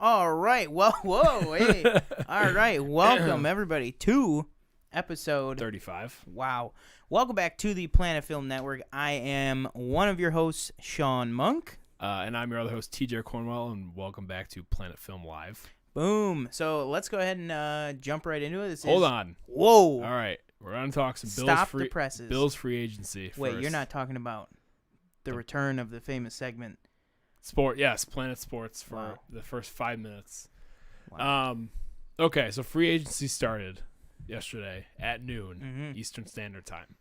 All right. Well, whoa, hey. All right. Welcome, everybody, to episode 35. Wow. Welcome back to the Planet Film Network. I am one of your hosts, Sean Monk. And I'm your other host, TJ Cornwell, and welcome back to Planet Film Live. Boom. So let's go ahead and jump right into it. Hold on. Whoa. All right. We're going to talk some Stop the presses. Bills free agency Wait, first. you're not talking about the return of the famous segment. Sport, yes, Planet Sports for the first 5 minutes. Wow. Okay, so free agency started yesterday at noon Eastern Standard Time.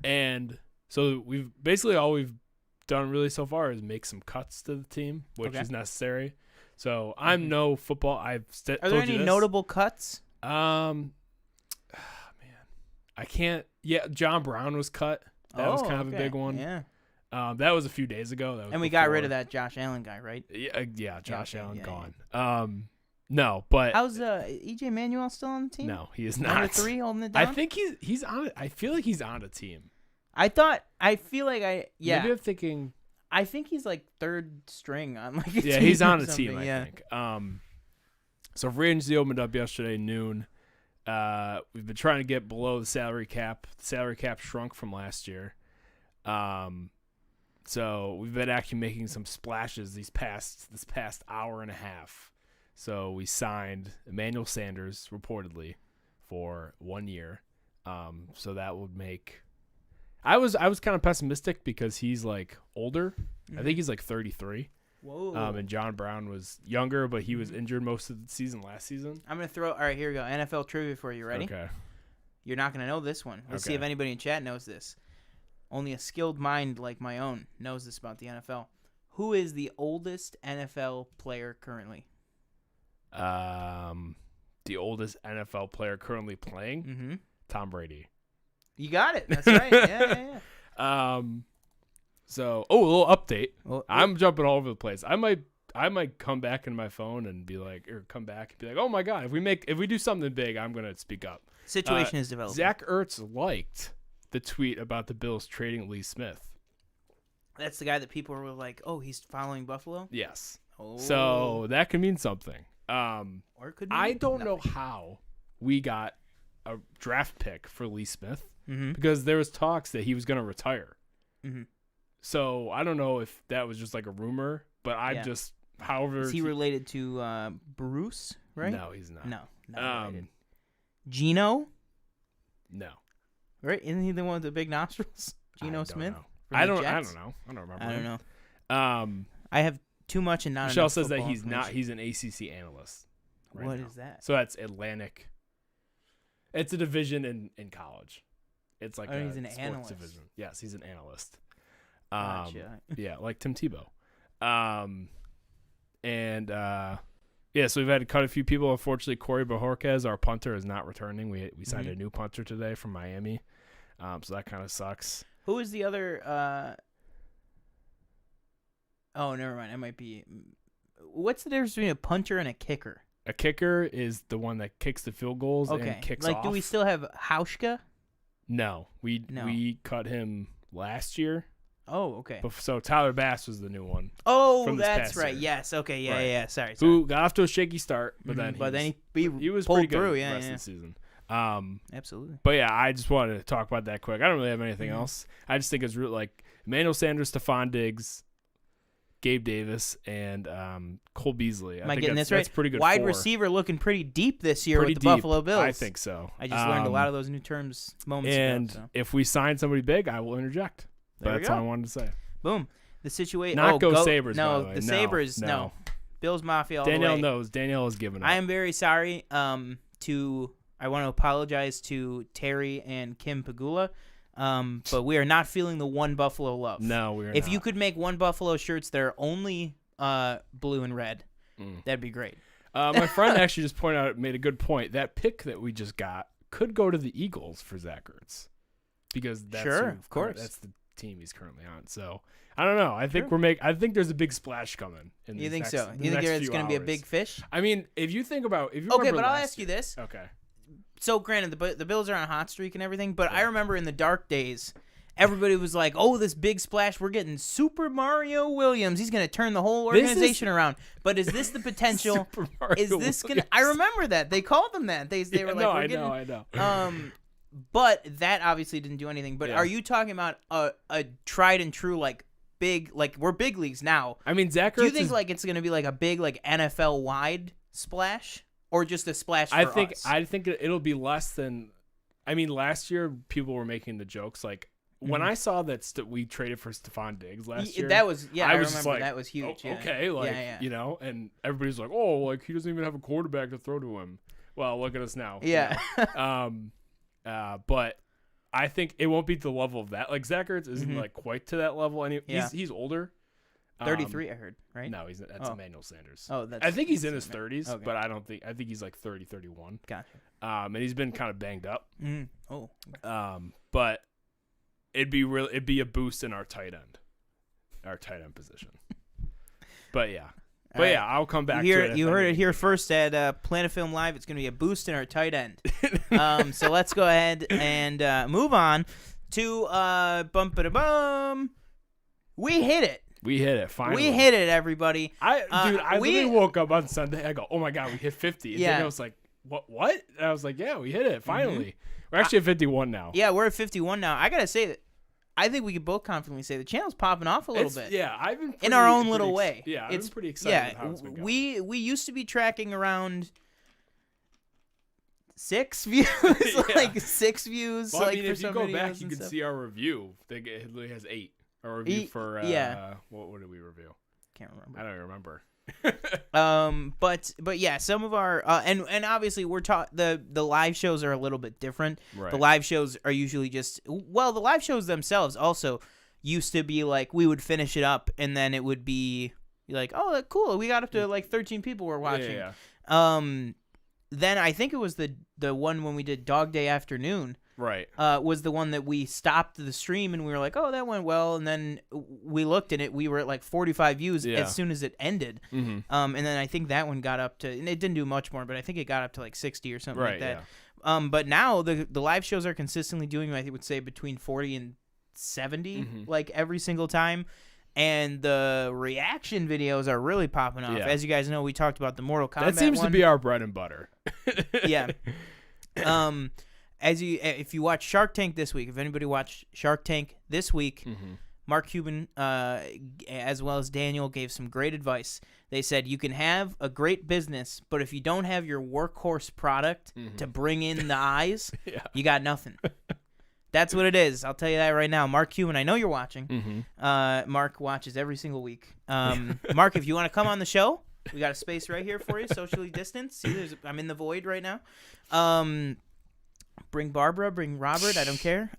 And so we've basically all we've done really so far is make some cuts to the team, which is necessary. So I'm no football. Are there any notable cuts? Man, I can't. Yeah, John Brown was cut. That was kind of a big one. Yeah. That was a few days ago. And we got rid of that Josh Allen guy, right? Yeah, Josh Allen gone. Yeah. No, but how's EJ Manuel still on the team? No, he is not. Number 3 holding it down? I think he's on it. I feel like he's on a team. Maybe I'm thinking. I think he's like third string on like a team. Yeah, he's on a team, I think. So free agency opened up yesterday noon. We've been trying to get below the salary cap. The salary cap shrunk from last year. So we've been actually making some splashes this past hour and a half. So we signed Emmanuel Sanders reportedly for 1 year. So that would make. I was kind of pessimistic because he's like older. I think he's like 33. Whoa. And John Brown was younger, but he was injured most of the season last season. I'm gonna throw. All right, here we go. NFL trivia for you. Ready? Okay. You're not gonna know this one. Let's see if anybody in chat knows this. Only a skilled mind like my own knows this about the NFL. Who is the oldest NFL player currently? The oldest NFL player currently playing? Tom Brady. You got it. That's right. Yeah. So, a little update. I'm jumping all over the place. I might come back in my phone and be like, oh my God, if we do something big, I'm gonna speak up. Situation is developing. Zach Ertz liked the tweet about the Bills trading Lee Smith. That's the guy that people were like, oh, he's following Buffalo? Yes. Oh. So that could mean something. Or it could mean I don't nothing. know how we got a draft pick for Lee Smith because there was talks that he was going to retire. So I don't know if that was just like a rumor, but however. Is he related to Bruce, right? No, he's not. No, not related. Geno? No. Right? Isn't he the one with the big nostrils? Geno Smith? I don't know. I don't remember. I don't know. I have too much and not Michelle enough says that football he's not. information. He's an ACC analyst. What is that? So that's Atlantic. It's a division in college. It's like he's an sports analyst. division. Yes, he's an analyst. Gotcha. Yeah, like Tim Tebow. So we've had to cut a few people. Unfortunately, Corey Bajorquez, our punter, is not returning. We signed a new punter today from Miami. So that kind of sucks. Who is the other? Oh, never mind. It might be. What's the difference between a punter and a kicker? A kicker is the one that kicks the field goals and kicks off. Do we still have Hauschka? No, we cut him last year. Oh, okay. So Tyler Bass was the new one. Oh, that's right. Year. Yes. Okay. Yeah. Right. Yeah. Sorry. Who got off to a shaky start, but then he was pulled pretty good through. The rest of the season. Absolutely. But yeah, I just wanted to talk about that quick. I don't really have anything else. I just think it's really like Emmanuel Sanders, Stephon Diggs, Gabe Davis, and Cole Beasley. Am I getting this right? That's pretty good. Wide receiver looking pretty deep this year with the Buffalo Bills. I think so. I just learned a lot of those new terms moments ago. And if we sign somebody big, I will interject. That's all I wanted to say. Boom. The situation. Sabres. No, by the way. Sabres. No. Bills Mafia. All Danielle the way. knows. Danielle is giving up. I am very sorry. I want to apologize to Terry and Kim Pagula. But we are not feeling the one Buffalo love. No, we are not. If you could make one Buffalo shirts that are only blue and red, that'd be great. My friend actually just made a good point. That pick that we just got could go to the Eagles for Zach Ertz. Because that's of course. That's the team he's currently on. So I don't know. I think I think there's a big splash coming. You think so? You think there's going to be a big fish? I mean, if you think about okay, but I'll ask you this. Okay. So granted, the Bills are on a hot streak and everything, but I remember in the dark days, everybody was like, "Oh, this big splash! We're getting Super Mario Williams. He's gonna turn the whole organization around." But is this the potential? Super Mario is this gonna? I remember that they called them that. They were like, I know. But that obviously didn't do anything. But are you talking about a tried and true like big like we're big leagues now? I mean, Zach Ertz. Do you think like it's gonna be like a big like NFL wide splash or just a splash? For us? I think it'll be less than. I mean, last year people were making the jokes like when I saw that we traded for Stephon Diggs last year. That was I was remember just like, that was huge. Oh, okay, like you know, and everybody's like, oh, like he doesn't even have a quarterback to throw to him. Well, look at us now. Yeah. You know? But I think it won't be to the level of that. Like Zach Ertz isn't like quite to that level. And he's older. 33, I heard, right? No, that's Emmanuel Sanders. Oh, I think he's in his 30s, okay. but I think he's like 30, 31. Gotcha. And he's been kind of banged up. Oh. But it'd be a boost in our tight end position. But yeah. I'll come back to it. You heard it here first at Planet Film Live. It's going to be a boost in our tight end. So let's go ahead and move on to bum. We hit it. We hit it, finally. We hit it, everybody. I literally woke up on Sunday. I go, oh, my God, we hit 50. And then I was like, what? And I was like, yeah, we hit it, finally. We're actually at 51 now. Yeah, we're at 51 now. I got to say that I think we could both confidently say the channel's popping off a little bit. Yeah, I've been in our own little way. Yeah, I've been pretty excited with how it's been going. We used to be tracking around 6 views, like 6 views. Well, like I mean, for if you go back, you can see our review. It literally has 8. Our review for what did we review? Can't remember. I don't remember. But yeah, some of our and obviously we're the live shows are a little bit different. Right. The live shows are usually the live shows themselves also used to be like we would finish it up and then it would be like, oh, cool, we got up to like 13 people were watching. Yeah. Then I think it was the one when we did Dog Day Afternoon. Right. Was the one that we stopped the stream and we were like, oh, that went well. And then we looked at it. We were at like 45 views as soon as it ended. Mm-hmm. And then I think that one got up to, and it didn't do much more, but I think it got up to like 60 or something like that. Yeah. But now the live shows are consistently doing, I would say, between 40 and 70, like every single time. And the reaction videos are really popping off. Yeah. As you guys know, we talked about the Mortal Kombat That seems to be our bread and butter. Yeah. If you watch Shark Tank this week, if anybody watched Shark Tank this week, Mark Cuban, as well as Daniel, gave some great advice. They said you can have a great business, but if you don't have your workhorse product to bring in the eyes, you got nothing. That's what it is. I'll tell you that right now. Mark Cuban, I know you're watching. Mark watches every single week. Mark, if you want to come on the show, we got a space right here for you, socially distanced. See, I'm in the void right now. Bring Barbara, bring Robert, I don't care.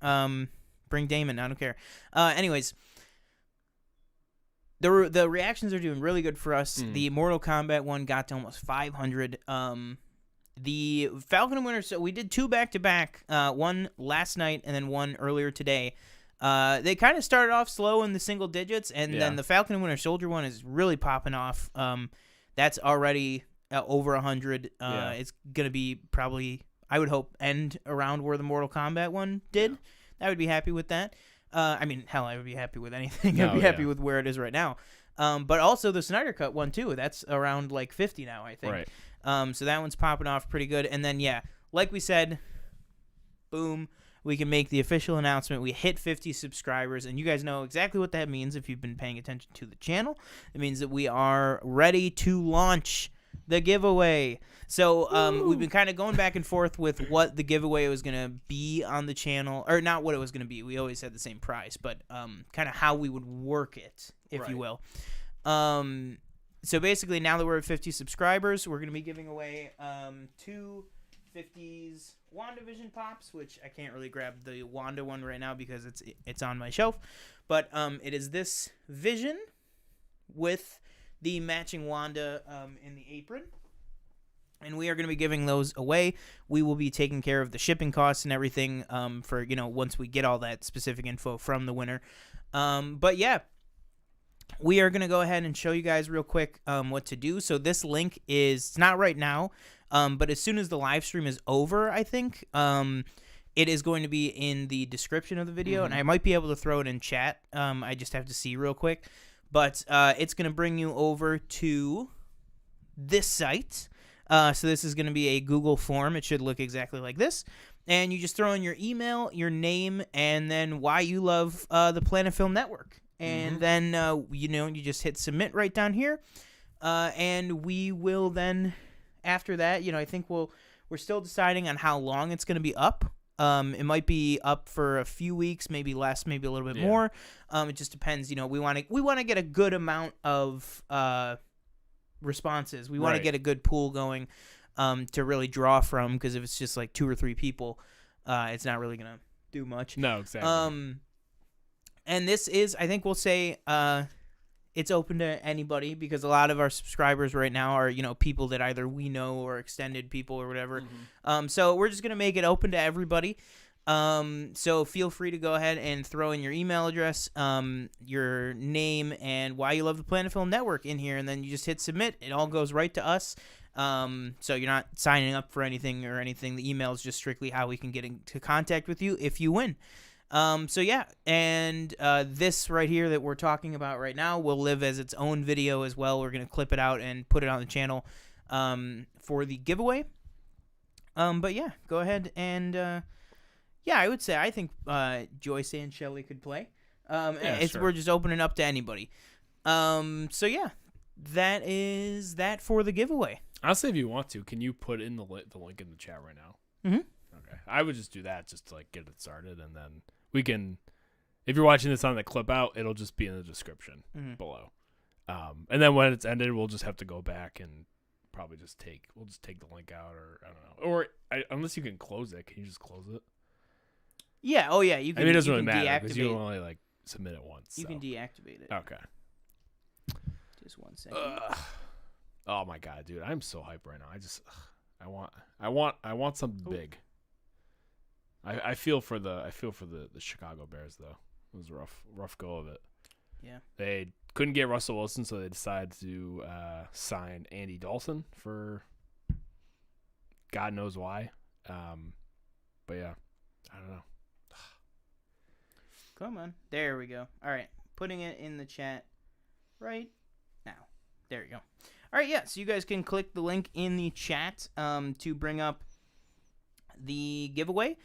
Bring Damon, I don't care. Anyways, the reactions are doing really good for us. The Mortal Kombat one got to almost 500. The Falcon and Winter, so we did 2 back-to-back, one last night and then one earlier today. They kind of started off slow in the single digits, and then the Falcon and Winter Soldier one is really popping off. That's already over 100. It's going to be probably, I would hope, end around where the Mortal Kombat one did. Yeah. I would be happy with that. I mean, hell, I would be happy with anything. I'd be happy with where it is right now. But also the Snyder Cut one, too. That's around like 50 now, I think. Right. So that one's popping off pretty good. And then, like we said, boom, we can make the official announcement. We hit 50 subscribers, and you guys know exactly what that means if you've been paying attention to the channel. It means that we are ready to launch the giveaway. So we've been kind of going back and forth with what the giveaway was going to be on the channel, or not what it was going to be. We always had the same price, but kind of how we would work it, if you will. So basically, now that we're at 50 subscribers, we're going to be giving away 2 50s WandaVision pops, which I can't really grab the Wanda one right now because it's on my shelf. But it is this Vision with the matching Wanda in the apron. And we are going to be giving those away. We will be taking care of the shipping costs and everything for, once we get all that specific info from the winner. But yeah. We are going to go ahead and show you guys real quick what to do. So this link is, it's not right now, but as soon as the live stream is over, I think, It is going to be in the description of the video, and I might be able to throw it in chat. I just have to see real quick. But it's going to bring you over to this site. So this is going to be a Google form. It should look exactly like this. And you just throw in your email, your name, and then why you love the Planet Film Network. And then, you just hit submit right down here. And we will then, after that, I think we're still deciding on how long it's going to be up. It might be up for a few weeks, maybe less, maybe a little bit more. It just depends. We want to get a good amount of responses. We want to get a good pool going to really draw from, because if it's just like 2 or 3 people, it's not really gonna do much. No, exactly. And this is, I think we'll say, it's open to anybody, because a lot of our subscribers right now are, people that either we know or extended people or whatever. So we're just going to make it open to everybody. So feel free to go ahead and throw in your email address, your name, and why you love the Planet Film Network in here, and then you just hit submit. It all goes right to us. So you're not signing up for anything or anything. The email is just strictly how we can get into contact with you if you win. So yeah, and this right here that we're talking about right now will live as its own video as well. We're going to clip it out and put it on the channel for the giveaway. But yeah, go ahead and I would say I think Joyce and Shelley could play. Sure. We're just opening up to anybody. So yeah, that is that for the giveaway. Honestly, if you want to, can you put in the link in the chat right now? Okay, I would just do that just to get it started, and then we can. If you're watching this on the clip out, it'll just be in the description below. And then when it's ended, we'll just have to go back and probably we'll just take the link out, or I don't know, or unless you can close it, can you just close it? Yeah. Oh yeah. You can. I mean, it doesn't really matter because you only submit it once. You can deactivate it. Okay. Just 1 second. Oh my god, dude! I'm so hyped right now. I want something big. I feel for the Chicago Bears though. It was a rough go of it. Yeah. They couldn't get Russell Wilson, so they decided to sign Andy Dalton for God knows why. But yeah, I don't know. Come on. There we go. All right. Putting it in the chat right now. There you go. All right, yeah, so you guys can click the link in the chat to bring up the giveaway.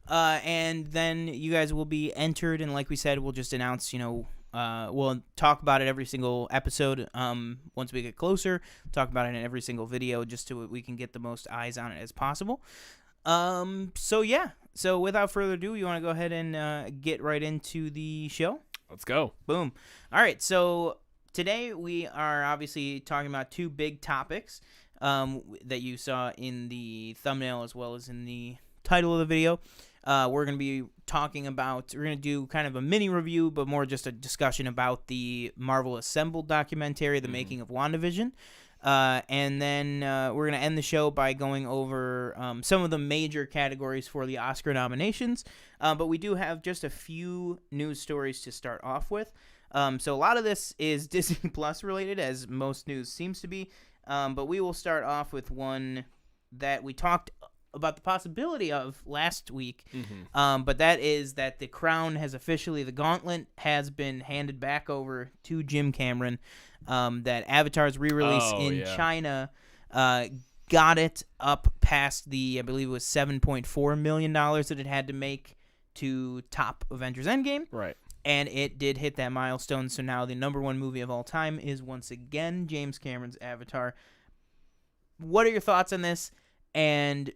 And then you guys will be entered, and like we said, we'll just announce, we'll talk about it every single episode. Once we get closer, talk about it in every single video just so we can get the most eyes on it as possible. So yeah, so without further ado, you want to go ahead and get right into the show? Let's go. Boom. All right, so today we are obviously talking about 2 big topics that you saw in the thumbnail as well as in the title of the video. We're going to be we're going to do kind of a mini review, but more just a discussion about the Marvel Assembled documentary, The Making of WandaVision. And then we're going to end the show by going over some of the major categories for the Oscar nominations. But we do have just a few news stories to start off with. So a lot of this is Disney Plus related, as most news seems to be. But we will start off with one that we talked about the possibility of last week. But that is that the crown has officially, the gauntlet has been handed back over to Jim Cameron. That Avatar's re-release in China got it up past I believe it was $7.4 million that it had to make to top Avengers Endgame. Right. And it did hit that milestone, so now the #1 movie of all time is once again James Cameron's Avatar. What are your thoughts on this? And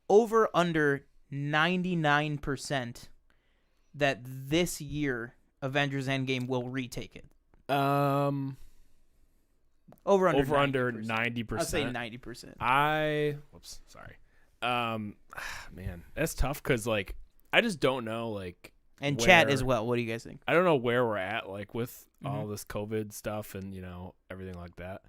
over under 99% that this year Avengers Endgame will retake it. Over under 90%. I'll say 90%. Whoops, sorry. Man, that's tough because I just don't know and chat as well. What do you guys think? I don't know where we're at with all this COVID stuff and everything like that.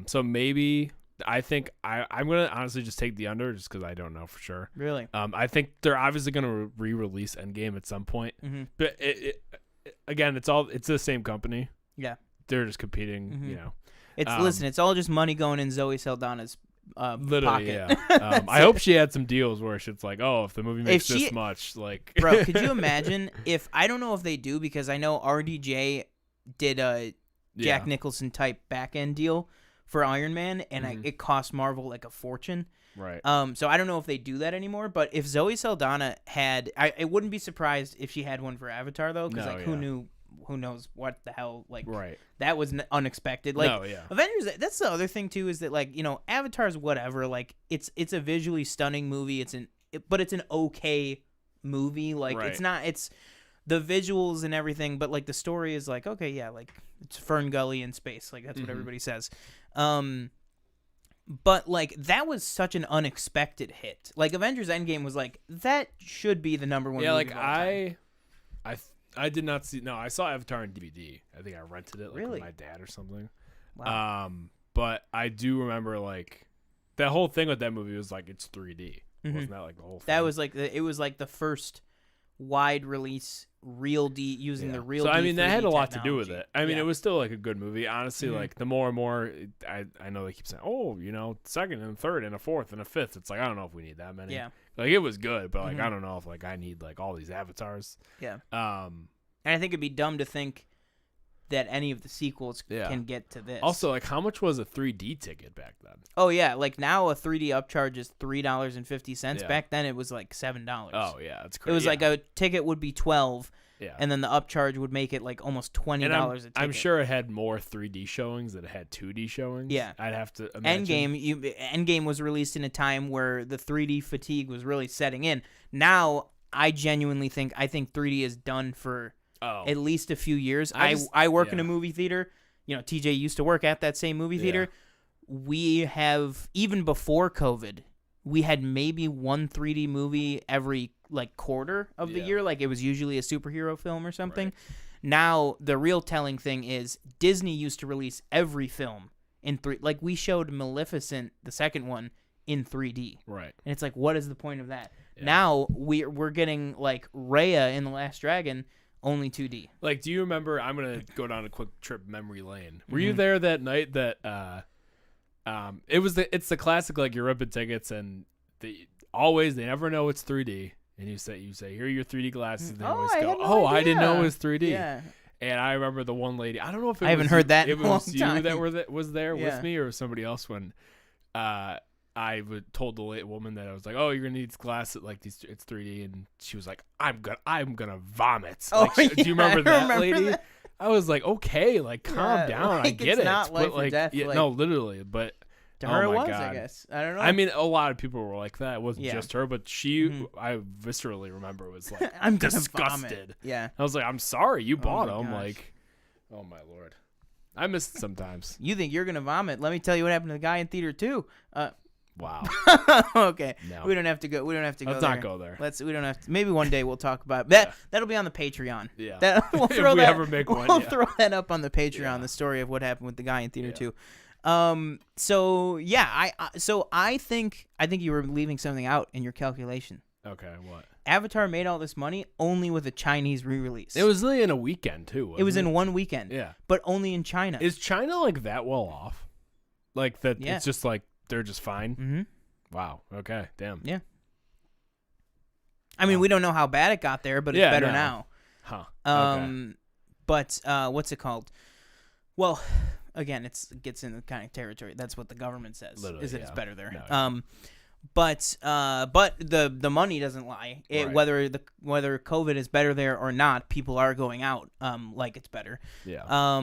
So maybe I think I'm gonna honestly just take the under just because I don't know for sure. Really? I think they're obviously gonna re-release Endgame at some point. But again, it's the same company. Yeah. They're just competing. Listen, it's all just money going in Zoe Saldana's Literally, pocket. yeah. I hope she had some deals where it's like, oh, if the movie makes this much, like, bro, could you imagine if I don't know if they do because I know RDJ did a Jack Nicholson type back end deal for Iron Man, and it cost Marvel like a fortune. Right. So I don't know if they do that anymore. But if Zoe Saldana had, I wouldn't be surprised if she had one for Avatar though, because who knew? Who knows what the hell? Like, that was unexpected. Like, Avengers. That's the other thing too, is that like Avatar's whatever. Like, it's a visually stunning movie. But it's an okay movie. Like, it's not. It's the visuals and everything, but like the story is like, okay, yeah, like it's Fern Gully in space. Like that's what everybody says. But like that was such an unexpected hit. Like Avengers Endgame was like that should be the number one. Yeah, movie like of all time. I did not see. No, I saw Avatar on DVD. I think I rented it like with my dad or something. Wow. But I do remember like that whole thing with that movie was like it's 3D. Wasn't that like the whole thing? That was like it was like the first wide release real D using the real. So D I mean that had a lot technology. to do with it. I mean it was still like a good movie. Honestly, like the more and more I know they keep saying, oh, second and third and a fourth and a fifth. It's like I don't know if we need that many. Yeah. Like it was good, but like I don't know if like I need like all these avatars. Yeah. And I think it'd be dumb to think that any of the sequels can get to this. Also, like how much was a 3D ticket back then? Oh yeah, like now a 3D upcharge is $3.50. Yeah. Back then it was like $7. Oh yeah, that's crazy. It was like a ticket would be $12. Yeah. And then the upcharge would make it like almost $20 a ticket. I'm sure it had more 3D showings than it had 2D showings. Yeah. I'd have to imagine. Endgame was released in a time where the 3D fatigue was really setting in. Now, I genuinely think 3D is done for at least a few years. I work in a movie theater. TJ used to work at that same movie theater. We have, even before COVID, we had maybe one 3D movie every like quarter of the year. Like it was usually a superhero film or something. Right. Now the real telling thing is Disney used to release every film in 3D. Like we showed Maleficent, the second one, in 3D. Right. And it's like, what is the point of that? Yeah. Now we're getting like Raya in The Last Dragon, only 2D. Like, do you remember? I'm gonna go down a quick trip memory lane. Were you there that night that it's the classic like you're ripping tickets and they never know it's 3D. And you say, here are your 3D glasses. And they always go, I didn't know it was 3D. Yeah. And I remember the one lady. I don't know if I haven't heard that. It was you time. that was there with me, or somebody else. When I told the woman that I was like, "Oh, you're gonna need these glasses. Like these, it's 3D." And she was like, "I'm gonna vomit." Like, do you remember that lady? That. I was like, "Okay, like calm down. Like, I get it's not life but like, or death. yeah, like, no, literally, but." To her, oh it was, God. I guess. I don't know. I mean, a lot of people were like that. It wasn't just her, but she, I viscerally remember, was like, I'm disgusted. Vomit. Yeah. I was like, I'm sorry, you bought them. Like, oh my Lord. I miss it sometimes. You think you're going to vomit? Let me tell you what happened to the guy in theater 2. Wow. Okay. No. We don't have to go. Let's not go there. We don't have to. Maybe one day we'll talk about that. That'll be on the Patreon. Yeah. We'll throw if we that, ever make one. We'll throw that up on the Patreon. The story of what happened with the guy in theater 2. I think you were leaving something out in your calculation. Okay, what? Avatar made all this money only with a Chinese re-release. It was really in a weekend too. It was in one weekend. Yeah, but only in China. Is China like that well off? Like that? Yeah. It's just like they're just fine. Mm-hmm. Wow. Okay. Damn. Yeah. I mean, we don't know how bad it got there, but it's better now. Huh. Okay. But what's it called? Well. Again, it gets in the kind of territory. That's what the government says. Literally, is that it's better there. No, but the money doesn't lie. Right. Whether COVID is better there or not, people are going out like it's better. Yeah.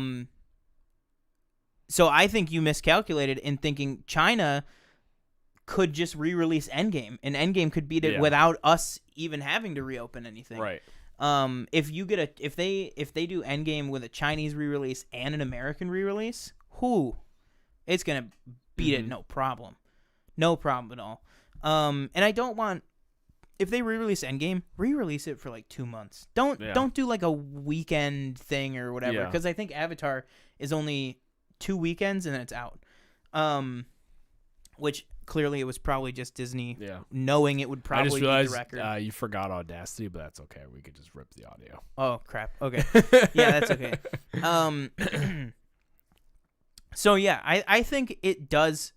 So I think you miscalculated in thinking China could just re-release Endgame, and Endgame could beat it without us even having to reopen anything. Right. If they do Endgame with a Chinese re-release and an American re-release, it's gonna beat it, no problem at all. And I don't want, if they re-release Endgame, re-release it for like 2 months. Don't do like a weekend thing or whatever, because I think Avatar is only 2 weekends and then it's out. Which clearly it was probably just Disney knowing it would probably be the record. You forgot Audacity, but that's okay. We could just rip the audio. Oh, crap. Okay. Yeah, that's okay. So, yeah, I think it does.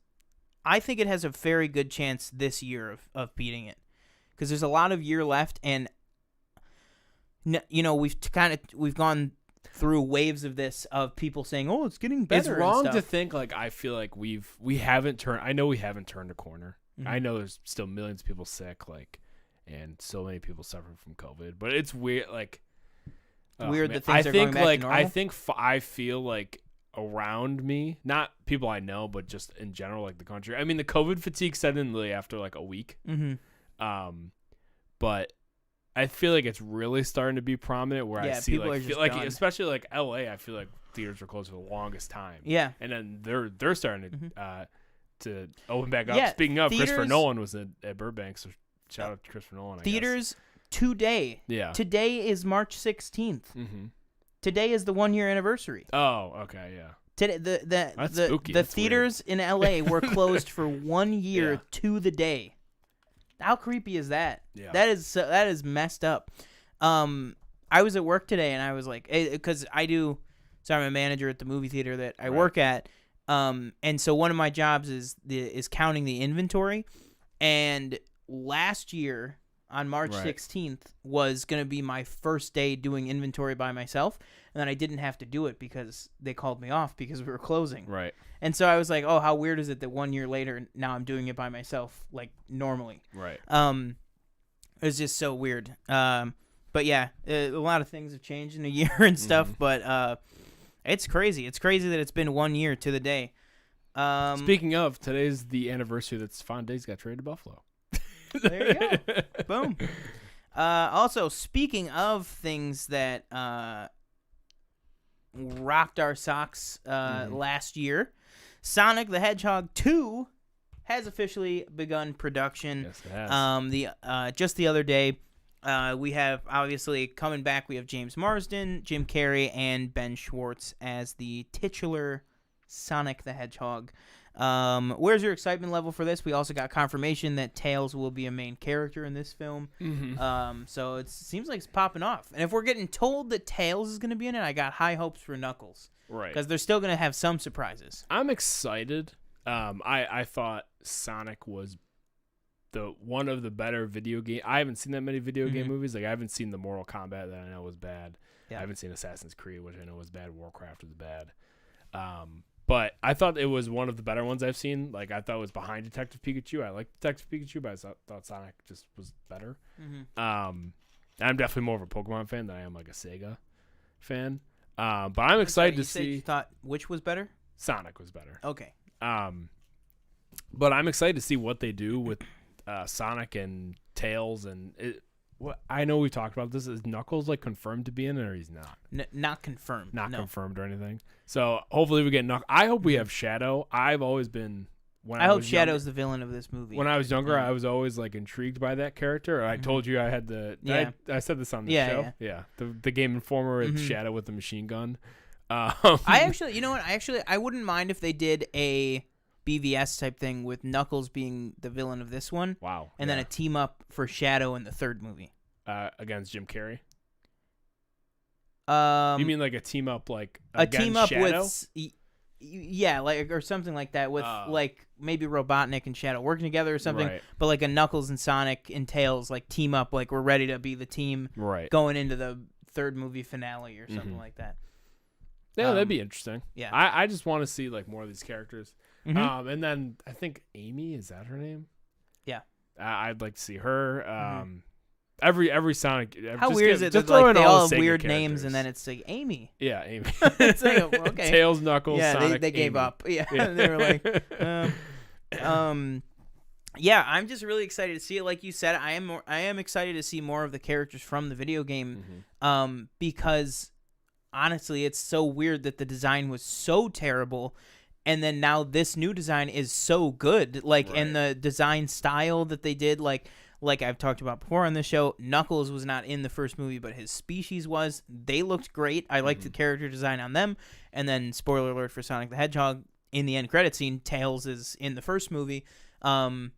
I think it has a very good chance this year of beating it, because there's a lot of year left, and we've gone through waves of this, of people saying, "Oh, it's getting better." It's wrong and to stuff. think like I feel like we haven't turned. I know we haven't turned a corner. Mhm. I know there's still millions of people sick, like, and so many people suffering from COVID. But it's weird, like weird that things are going back to normal. I feel like around me, not people I know, but just in general, like the country. I mean, the COVID fatigue set in really after like a week. Mm-hmm. But I feel like it's really starting to be prominent where I see people like, are just like done. especially like LA. I feel like theaters were closed for the longest time. Yeah. And then they're starting to open back up. Yeah, Speaking of, theaters, Christopher Nolan was at Burbank, so shout out to Christopher Nolan. Theaters today. Yeah. Today is March 16th. Mm-hmm. Today is the 1 year anniversary. Oh, okay, yeah. Today the theaters in LA were closed for 1 year to the day. How creepy is that? Yeah. That is messed up. I was at work today, and I was like, because I'm a manager at the movie theater that I work at. And so one of my jobs is counting the inventory, and last year on March 16th was going to be my first day doing inventory by myself, and then I didn't have to do it because they called me off because we were closing. Right. And so I was like, oh, how weird is it that 1 year later now I'm doing it by myself, like normally. Right. It was just so weird. But yeah, a lot of things have changed in a year and stuff, but it's crazy. It's crazy that it's been 1 year to the day. Speaking of, today's the anniversary that Stephon Diggs got traded to Buffalo. There you go. Boom. Also, speaking of things that rocked our socks last year, Sonic the Hedgehog 2 has officially begun production. Yes, it has. Just the other day, we have, obviously, coming back, we have James Marsden, Jim Carrey, and Ben Schwartz as the titular Sonic the Hedgehog. Where's your excitement level for this? We also got confirmation that Tails will be a main character in this film. Mm-hmm. So it seems like it's popping off. And if we're getting told that Tails is going to be in it, I got high hopes for Knuckles. Right. Because they're still going to have some surprises. I'm excited. I thought Sonic was one of the better video game. I haven't seen that many video game movies. Like, I haven't seen the Mortal Kombat that I know was bad. Yeah. I haven't seen Assassin's Creed, which I know was bad. Warcraft was bad. But I thought it was one of the better ones I've seen. Like, I thought it was behind Detective Pikachu. I liked Detective Pikachu, but I thought Sonic just was better. I'm definitely more of a Pokemon fan than I am like a Sega fan. But I'm excited to see. You thought which was better? Sonic was better. Okay. But I'm excited to see what they do with Sonic and Tails and what I know we talked about this. Is Knuckles like confirmed to be in it, or he's not? Not confirmed. Not confirmed or anything. So hopefully we get Knuckles. I hope we have Shadow. I've always been. I hope Shadow's the villain of this movie. When I was younger, I was always like intrigued by that character. I told you I had the. Yeah. I said this on the show. Yeah. The Game Informer with Shadow with the machine gun. I actually, you know what? I wouldn't mind if they did a BVS type thing with Knuckles being the villain of this one. Wow. And then a team up for Shadow in the third movie. Against Jim Carrey? You mean like a team up like a team up Shadow? with like or something like that with like maybe Robotnik and Shadow working together or something, but like a Knuckles and Sonic and Tails like team up, like we're ready to be the team going into the third movie finale or something like that. Yeah, that'd be interesting. Yeah. I just want to see like more of these characters. And then I think Amy, is that her name? Yeah. I'd like to see her. Every Sonic. How weird is it that like, they all have weird names and then it's like Amy? Yeah, Amy. It's like, okay. Tails, Knuckles, Sonic, they gave up. Yeah. They were like, yeah, I'm just really excited to see it. Like you said, I am excited to see more of the characters from the video game, because honestly, it's so weird that the design was so terrible, and then now this new design is so good. Like, and the design style that they did, like I've talked about before on this show, Knuckles was not in the first movie, but his species was. They looked great. I liked the character design on them. And then, spoiler alert for Sonic the Hedgehog, in the end credit scene, Tails is in the first movie. And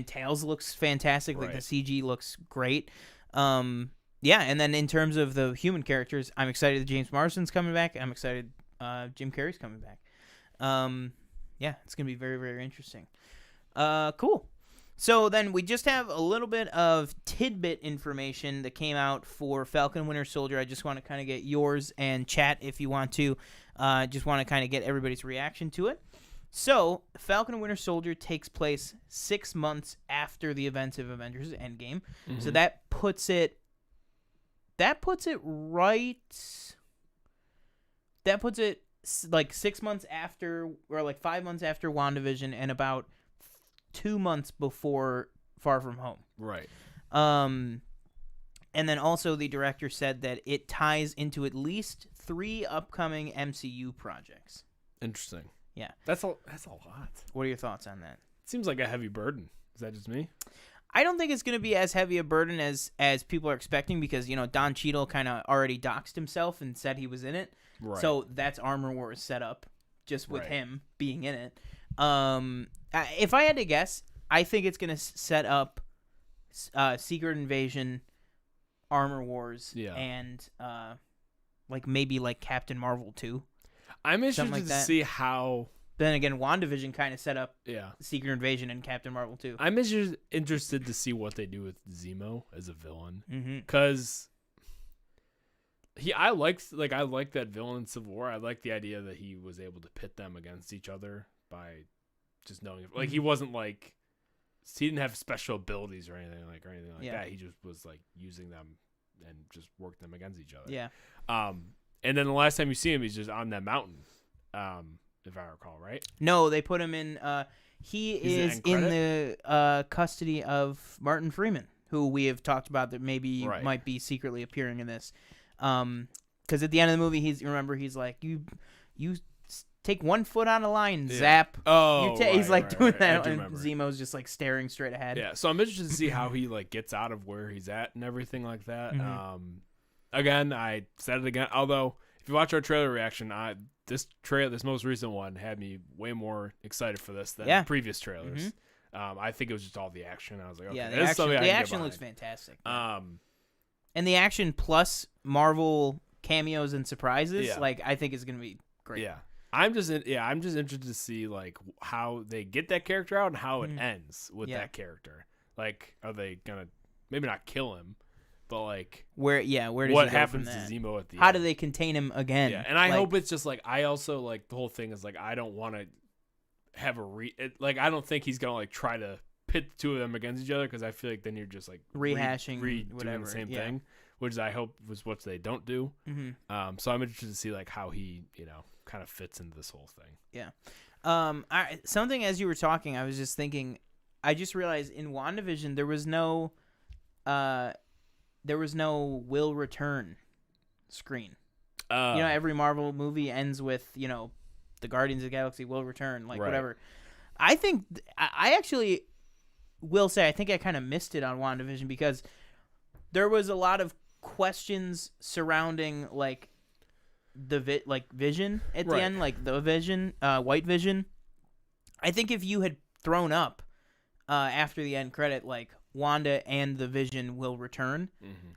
Tails looks fantastic. Like, the CG looks great. Yeah, and then in terms of the human characters, I'm excited that James Marsden's coming back. I'm excited Jim Carrey's coming back. Yeah, it's going to be very, very interesting. Cool. So then we just have a little bit of tidbit information that came out for Falcon Winter Soldier. I just want to kind of get yours and chat if you want to. Just want to kind of get everybody's reaction to it. So Falcon Winter Soldier takes place 6 months after the events of Avengers Endgame. Mm-hmm. So that puts it right. That puts it like 6 months after, or like 5 months after WandaVision, and about 2 months before Far From Home. Right. And then also the director said that it ties into at least 3 upcoming MCU projects. Interesting. Yeah. That's a lot. What are your thoughts on that? Seems like a heavy burden. Is that just me? I don't think it's going to be as heavy a burden as people are expecting, because, Don Cheadle kind of already doxed himself and said he was in it. Right. So that's Armor Wars set up just with him being in it. If I had to guess, I think it's going to set up Secret Invasion, Armor Wars, and maybe Captain Marvel 2. I'm interested to see how. Then again, WandaVision kind of set up Yeah. Secret Invasion and Captain Marvel 2. I'm interested to see what they do with Zemo as a villain, Mm-hmm. because I liked that villain in Civil War. I like the idea that he was able to pit them against each other by just knowing, like, he wasn't like, he didn't have special abilities or anything like that. He just was like using them and just worked them against each other. Yeah. And then the last time you see him, he's just on that mountain. If I recall, right? No, they put him in. He is in the custody of Martin Freeman, who we have talked about that maybe might be secretly appearing in this. Because at the end of the movie, he's like, you take 1 foot on a line, zap. Oh, he's doing that, and remember. Zemo's just staring straight ahead. Yeah, so I'm interested to see how he gets out of where he's at and everything like that. Mm-hmm. Again, I said it again. Although, if you watch our trailer reaction, this most recent one had me way more excited for this than previous trailers. Mm-hmm. I think it was just all the action. I was like, okay, the action looks fantastic. And the action plus Marvel cameos and surprises, I think is going to be great. Yeah. I'm just interested to see how they get that character out and how it ends with that character. Are they gonna maybe not kill him, but where does what he go happens from that? to Zemo at the How end? do they contain him again? Yeah, and I hope it's just I also the whole thing is I don't want to have I don't think he's gonna try to pit the two of them against each other, because I feel like then you're just rehashing doing the same thing, which I hope was what they don't do. Mm-hmm. So I'm interested to see how he kind of fits into this whole thing. Yeah. Something as you were talking, I was just thinking. I just realized in WandaVision there was no will return screen. Every Marvel movie ends with the Guardians of the Galaxy will return, whatever. I think I actually will say I think I kind of missed it on WandaVision, because there was a lot of questions surrounding the Vision at the end, the Vision, White Vision. I think if you had thrown up after the end credit Wanda and the Vision will return,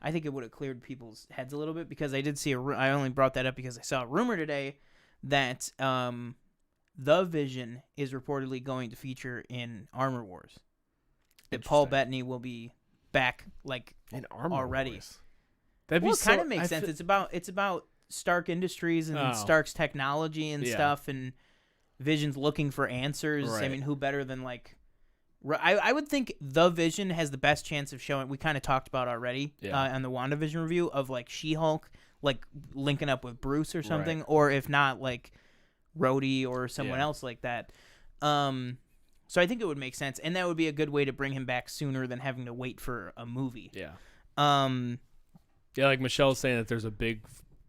I think it would have cleared people's heads a little bit, because I did see I only brought that up because I saw a rumor today that the Vision is reportedly going to feature in Armor Wars. That Paul Bettany will be back in Armor already. Wars. It kind of makes sense. It's about Stark Industries and Stark's technology and stuff, and Vision's looking for answers. Right. I mean, who better than I would think the Vision has the best chance of showing. We kind of talked about already on the WandaVision review of She-Hulk linking up with Bruce or something, or if not Rhodey or someone else like that. So I think it would make sense, and that would be a good way to bring him back sooner than having to wait for a movie. Yeah. Yeah, Michelle's saying that there's a big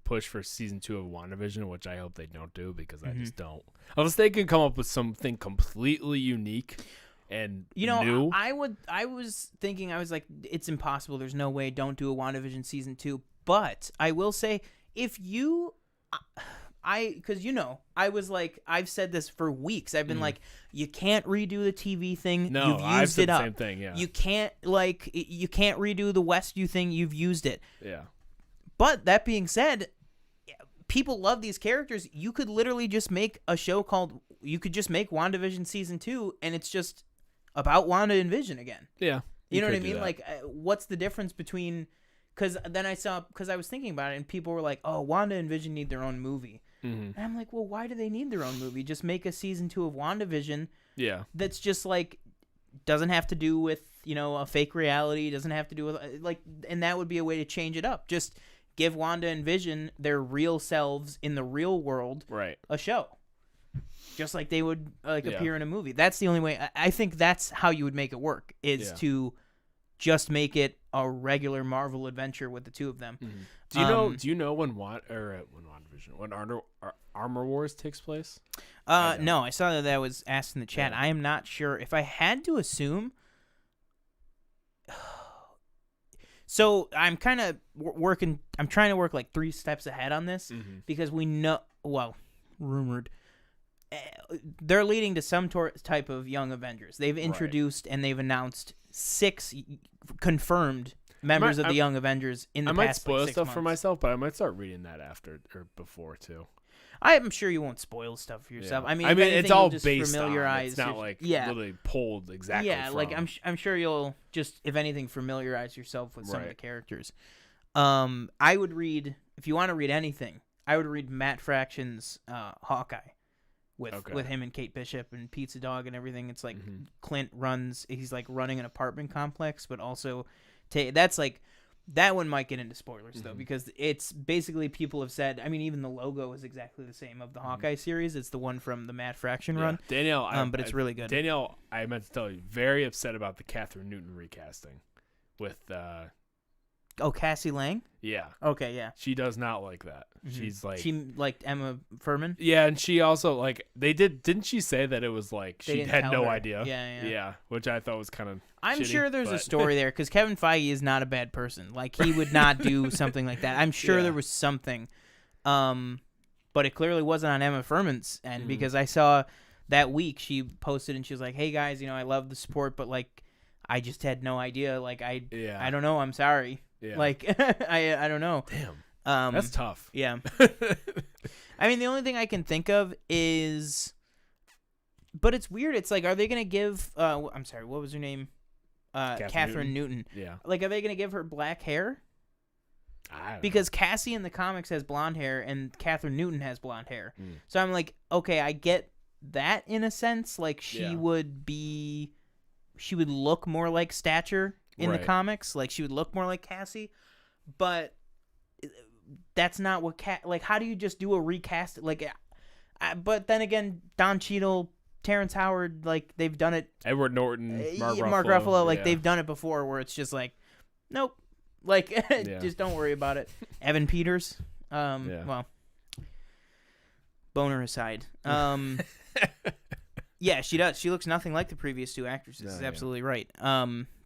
push for season 2 of WandaVision, which I hope they don't do, because I just don't. Unless they can come up with something completely unique and new. I was thinking, I was like, it's impossible. There's no way. Don't do a WandaVision season 2. But I will say, if you, because I was I've said this for weeks. I've been you can't redo the TV thing. No, you've used I've said it up. the same thing. Yeah. You can't you can't redo the Westview thing. You've used it. Yeah. But that being said, people love these characters. You could literally just make a show called. You could just make WandaVision season 2, and it's just about Wanda and Vision again. Yeah. You know what I mean? Like, what's the difference between... Because then I was thinking about it, and people were like, oh, Wanda and Vision need their own movie. And I'm like, well, why do they need their own movie? Just make a season 2 of WandaVision. Yeah. That's just like, doesn't have to do with, a fake reality, doesn't have to do with, like, and that would be a way to change it up. Just give Wanda and Vision their real selves in the real world a show. Just like they would appear in a movie. That's the only way. I think that's how you would make it work, is to just make it a regular Marvel adventure with the two of them. Do you know when Armor Wars takes place? No, I saw that was asked in the chat. I am not sure. If I had to assume, so I'm kind of working. I'm trying to work like 3 steps ahead on this because we know. Well, rumored. They're leading to some type of Young Avengers. They've introduced and they've announced 6 confirmed members of the Young Avengers in the past. I might spoil 6 stuff months. for myself, but I might start reading that after or before too. I'm sure you won't spoil stuff for yourself. Yeah. I mean, it's all just based familiarize. It's not like literally pulled exactly. Yeah, from. like I'm sure you'll just, if anything, familiarize yourself with some of the characters. I would read, if you want to read anything, I would read Matt Fraction's Hawkeye. With him and Kate Bishop and Pizza Dog and everything. It's like Clint he's like running an apartment complex, but also that's like, that one might get into spoilers though, because it's basically, people have said, I mean, even the logo is exactly the same of the Hawkeye series. It's the one from the Matt Fraction run. Danielle, but it's really good. Danielle, I meant to tell you, very upset about the Catherine Newton recasting with Cassie Lang? Yeah. Okay, yeah. She does not like that. She's like... She liked Emma Furman? Yeah, and she also, like... Didn't she say that it was like... She had no idea? Yeah, which I thought was kind of I'm shitty, sure there's a story there, because Kevin Feige is not a bad person. Like, he would not do something like that. I'm sure there was something. But it clearly wasn't on Emma Furman's end, because I saw that week she posted and she was like, hey, guys, I love the support, but, like, I just had no idea. Like, I don't know. I'm sorry. Yeah. Like, I don't know. Damn. That's tough. Yeah. I mean, the only thing I can think of is, but it's weird. It's like, are they going to give, I'm sorry, what was her name? Catherine Newton. Yeah. Like, are they going to give her black hair? I don't because know. Cassie in the comics has blonde hair and Catherine Newton has blonde hair. So I'm like, okay, I get that in a sense. Like, she would look more like Stature in the comics. Like, she would look more like Cassie, but that's not what like, how do you just do a recast? Like, but then again, Don Cheadle, Terrence Howard, like, they've done it. Edward Norton, Mark Ruffalo, like, they've done it before, where it's just like, nope, like, just don't worry about it. Evan Peters, well, boner aside, yeah, she does. She looks nothing like the previous 2 actresses. That's absolutely right.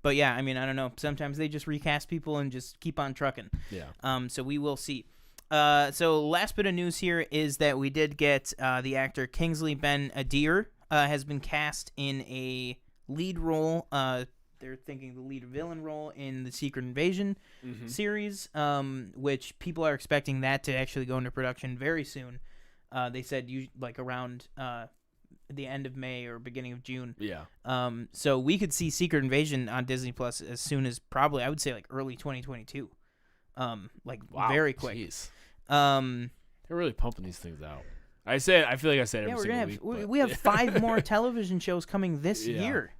But yeah, I mean, I don't know. Sometimes they just recast people and just keep on trucking. Yeah. So we will see. So last bit of news here is that we did get the actor Kingsley Ben-Adir has been cast in a lead role. They're thinking the lead villain role in the Secret Invasion series, which people are expecting that to actually go into production very soon. They said around the end of May or beginning of June. Yeah. So we could see Secret Invasion on Disney Plus as soon as probably, I would say, like early 2022. Very quick. Jeez. They're really pumping these things out. I feel like I said every single week. We have 5 more television shows coming this year.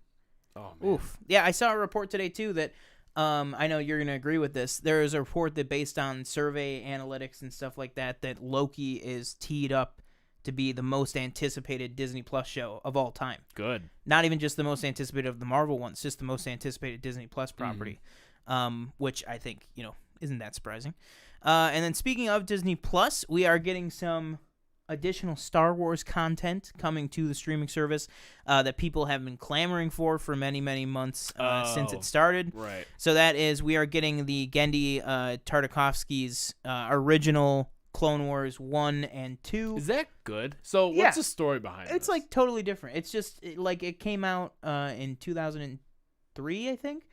Oh, man. Oof. Yeah, I saw a report today too that I know you're gonna agree with this. There is a report that, based on survey analytics and stuff like that, that Loki is teed up to be the most anticipated Disney Plus show of all time. Good. Not even just the most anticipated of the Marvel ones, just the most anticipated Disney Plus property, which I think, isn't that surprising. And then, speaking of Disney Plus, we are getting some additional Star Wars content coming to the streaming service that people have been clamoring for many, many months since it started. Right. So that is, we are getting the Genndy Tartakovsky's original Clone Wars 1 and 2. Is that good? So what's the story behind it? It's like totally different. It's just it came out in 2003, I think.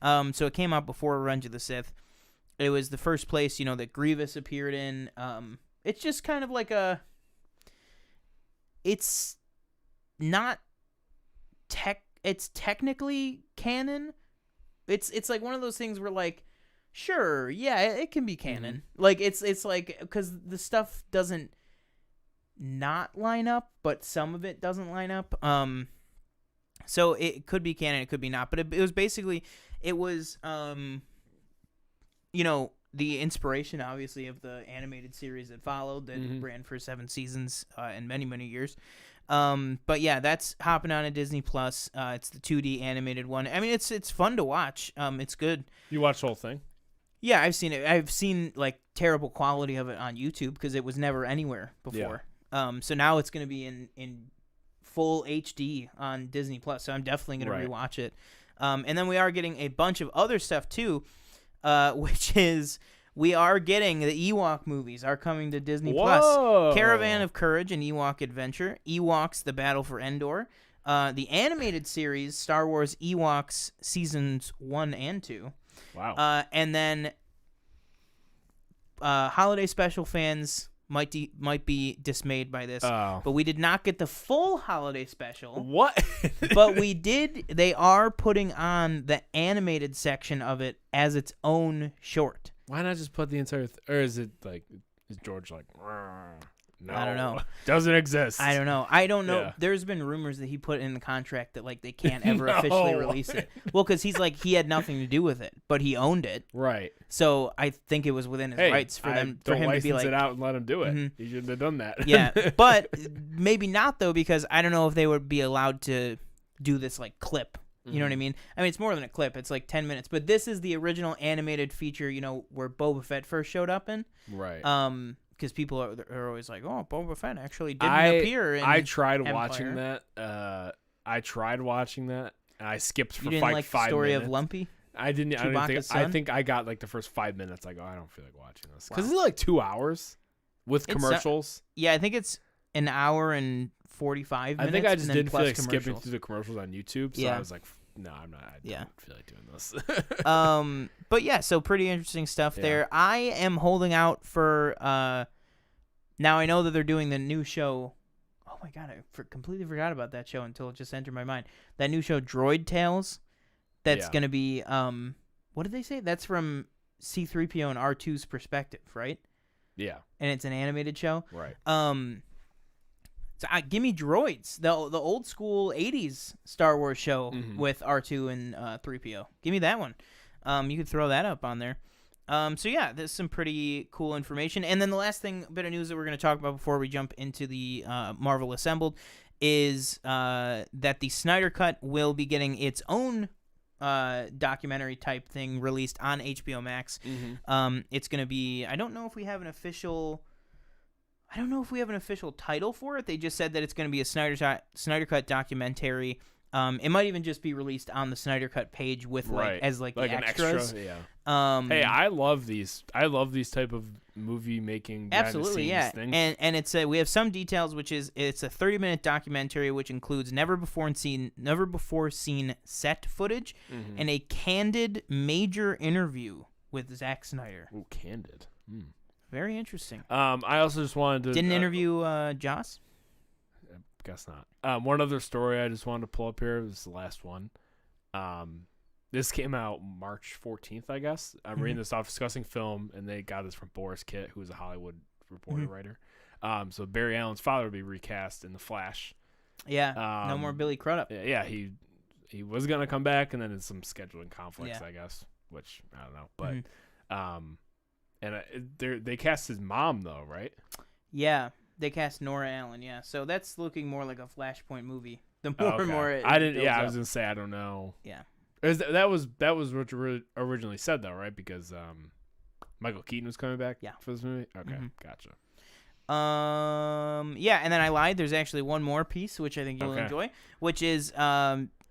So it came out before Revenge of the Sith. It was the first place, that Grievous appeared in. It's just kind of like it's not it's technically canon. It's like one of those things where like, sure, yeah, it can be canon. Like it's like because the stuff doesn't not line up, but some of it doesn't line up. So it could be canon, it could be not. But it was basically the inspiration, obviously, of the animated series that followed that ran for 7 seasons and many, many years. But yeah, that's hopping on at Disney Plus. It's the 2D animated one. I mean, it's fun to watch. It's good. You watched the whole thing? Yeah, I've seen it. I've seen like terrible quality of it on YouTube because it was never anywhere before. Yeah. So now it's going to be in full HD on Disney Plus. So I'm definitely going to rewatch it. And then we are getting a bunch of other stuff too, which is we are getting the Ewok movies are coming to Disney Plus. Caravan of Courage and Ewok Adventure, Ewoks: The Battle for Endor, the animated series Star Wars Ewoks Seasons 1 and 2. Wow. And then holiday special fans might be dismayed by this, but we did not get the full holiday special. What? But we did. They are putting on the animated section of it as its own short. Why not just put the entire or is it like, is George like, no, I don't know. Doesn't exist. I don't know. Yeah. There's been rumors that he put in the contract that like they can't ever officially release it. Well, because he's like he had nothing to do with it, but he owned it. Right. So I think it was within his rights for him to be like, it out and let him do it. He shouldn't have done that. Yeah, but maybe not though, because I don't know if they would be allowed to do this like clip. You know what I mean? I mean, it's more than a clip. It's like 10 minutes. But this is the original animated feature, where Boba Fett first showed up in. Right. Because people are always like, oh, Boba Fett actually didn't appear in I tried Empire. watching that. And I skipped for you didn't like like 5 minutes. The story of Lumpy? I didn't. I think I got like the first 5 minutes. I go, I don't feel like watching this because it's like 2 hours with commercials. Yeah, I think it's an hour and 45 minutes. I think I just didn't feel like commercials. skipping through the commercials on YouTube. So I was like, no, I'm not. I don't feel like doing this. But yeah, so pretty interesting stuff there. I am holding out for. Now I know that they're doing the new show. Oh my god, I completely forgot about that show until it just entered my mind. That new show, Droid Tales. That's gonna be. What did they say? That's from C-3PO and R2's perspective, right? Yeah. And it's an animated show. Right. So give me Droids, the old school 80s Star Wars show with R2 and 3PO. Give me that one. You could throw that up on there. So yeah, there's some pretty cool information. And then the last bit of news that we're going to talk about before we jump into the Marvel Assembled is that the Snyder Cut will be getting its own documentary type thing released on HBO Max. It's going to be, I don't know if we have an official title for it. They just said that it's going to be a Snyder Cut documentary. It might even just be released on the Snyder Cut page with as the extras. An extra, hey, I love these. I love these type of movie making. Absolutely, yeah. Things. And it's we have some details, which is it's a 30-minute documentary which includes never before seen set footage and a candid major interview with Zack Snyder. Ooh, candid. Very interesting. I also just wanted to... Didn't interview Joss? I guess not. One other story I just wanted to pull up here. This is the last one. This came out March 14th, I guess. I'm reading this off Discussing Film, and they got this from Boris Kitt, who's a Hollywood reporter writer. So Barry Allen's father would be recast in The Flash. Yeah, no more Billy Crudup. Yeah, he was going to come back, and then it's some scheduling conflicts, I guess, which I don't know. But... And they cast his mom though, right? Yeah, they cast Nora Allen. Yeah, so that's looking more like a Flashpoint movie. The more and more I didn't. Yeah, I was gonna say I don't know. Yeah, that was what you originally said though, right? Because Michael Keaton was coming back. For this movie. Okay, gotcha. Yeah, and then I lied. There's actually one more piece which I think you'll enjoy, which is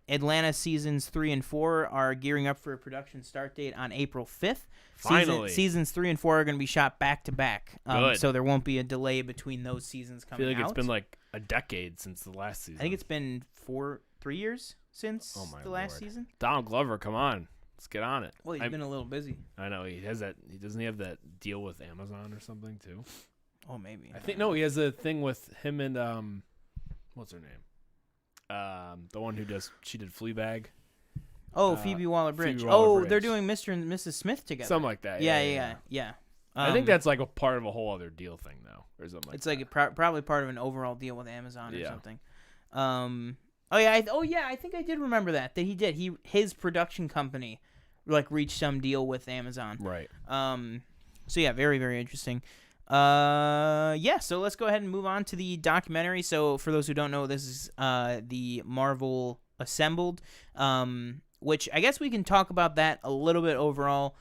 Atlanta seasons 3 and 4 are gearing up for a production start date on April 5th. Finally. Seasons 3 and 4 are going to be shot back to back. Good. So there won't be a delay between those seasons coming out. I feel like it's been like a decade since the last season. I think it's been 3 years since the last season. Donald Glover, come on. Let's get on it. Well, he's been a little busy. I know. He has that. Doesn't he have that deal with Amazon or something too? Oh, maybe. I think no. He has a thing with him and what's her name? the one she did Fleabag. Oh, Phoebe Waller-Bridge. Phoebe Waller-Bridge. They're doing Mr. and Mrs. Smith together. Something like that. Yeah. I think that's like a part of a whole other deal thing, though, or something like it's that. like probably part of an overall deal with Amazon or something. I think I did remember that he did. His production company like reached some deal with Amazon. Right. So yeah, very, very interesting. So let's go ahead and move on to the documentary. So for those who don't know, this is the Marvel Assembled, which I guess we can talk about that a little bit overall.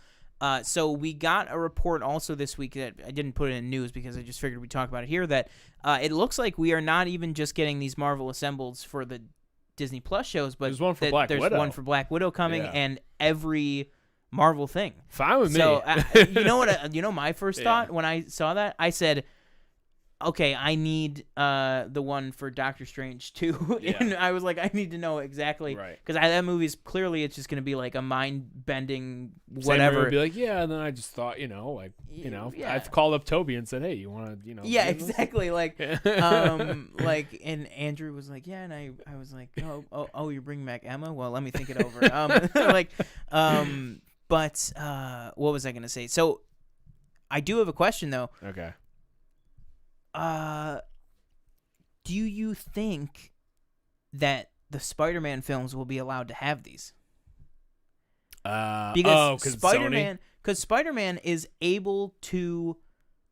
So we got a report also this week that I didn't put it in news because I just figured we'd talk about it here, that it looks like we are not even just getting these Marvel Assembles for the Disney Plus shows, but there's one for Black Widow. There's one for Black Widow coming, and every Marvel thing. Fine with me. So you know what? My first thought when I saw that, I said, okay, I need the one for Doctor Strange too. And I was like, I need to know exactly, because that movie's clearly it's just gonna be like a mind bending whatever. Be like, and then I just thought, I've called up Toby and said, hey, you want to, yeah, exactly, like, and Andrew was like, yeah, and I was like, oh, you're bringing back Emma? Well, let me think it over. But what was I gonna say? So I do have a question though. Okay. Do you think that the Spider-Man films will be allowed to have these? Because Spider-Man is able to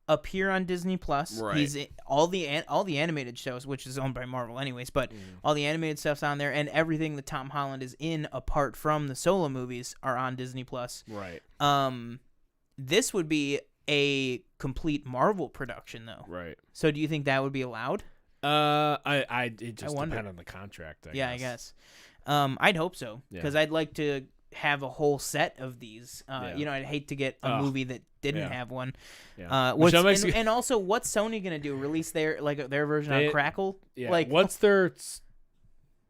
appear on Disney Plus. Right. He's all the animated shows, which is owned by Marvel anyways, but all the animated stuff's on there, and everything that Tom Holland is in apart from the solo movies are on Disney Plus. Right. This would be a complete Marvel production though. Right. So do you think that would be allowed? It just depends on the contract, I guess. I'd hope so, because I'd like to have a whole set of these. I'd hate to get a movie that didn't have one. Yeah. And also, what's Sony gonna do? Release their version on Crackle? Yeah. Like, what's their?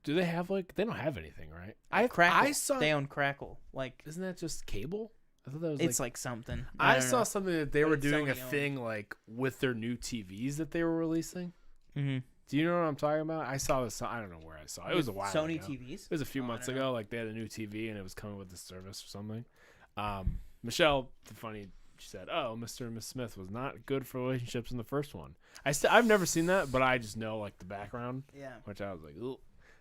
Do they have they don't have anything, right? I saw they own Crackle. Like, isn't that just cable? I thought that was it's like something. I saw something that they were doing a thing like with their new TVs that they were releasing. Mm-hmm. Do you know what I'm talking about? I saw this. I don't know where I saw it. It was a while Sony ago. TVs? It was a few months ago. Like they had a new TV and it was coming with the service or something. Michelle, she said, "Oh, Mr. and Miss Smith was not good for relationships in the first one." I've never seen that, but I just know like the background. Yeah. Which I was like,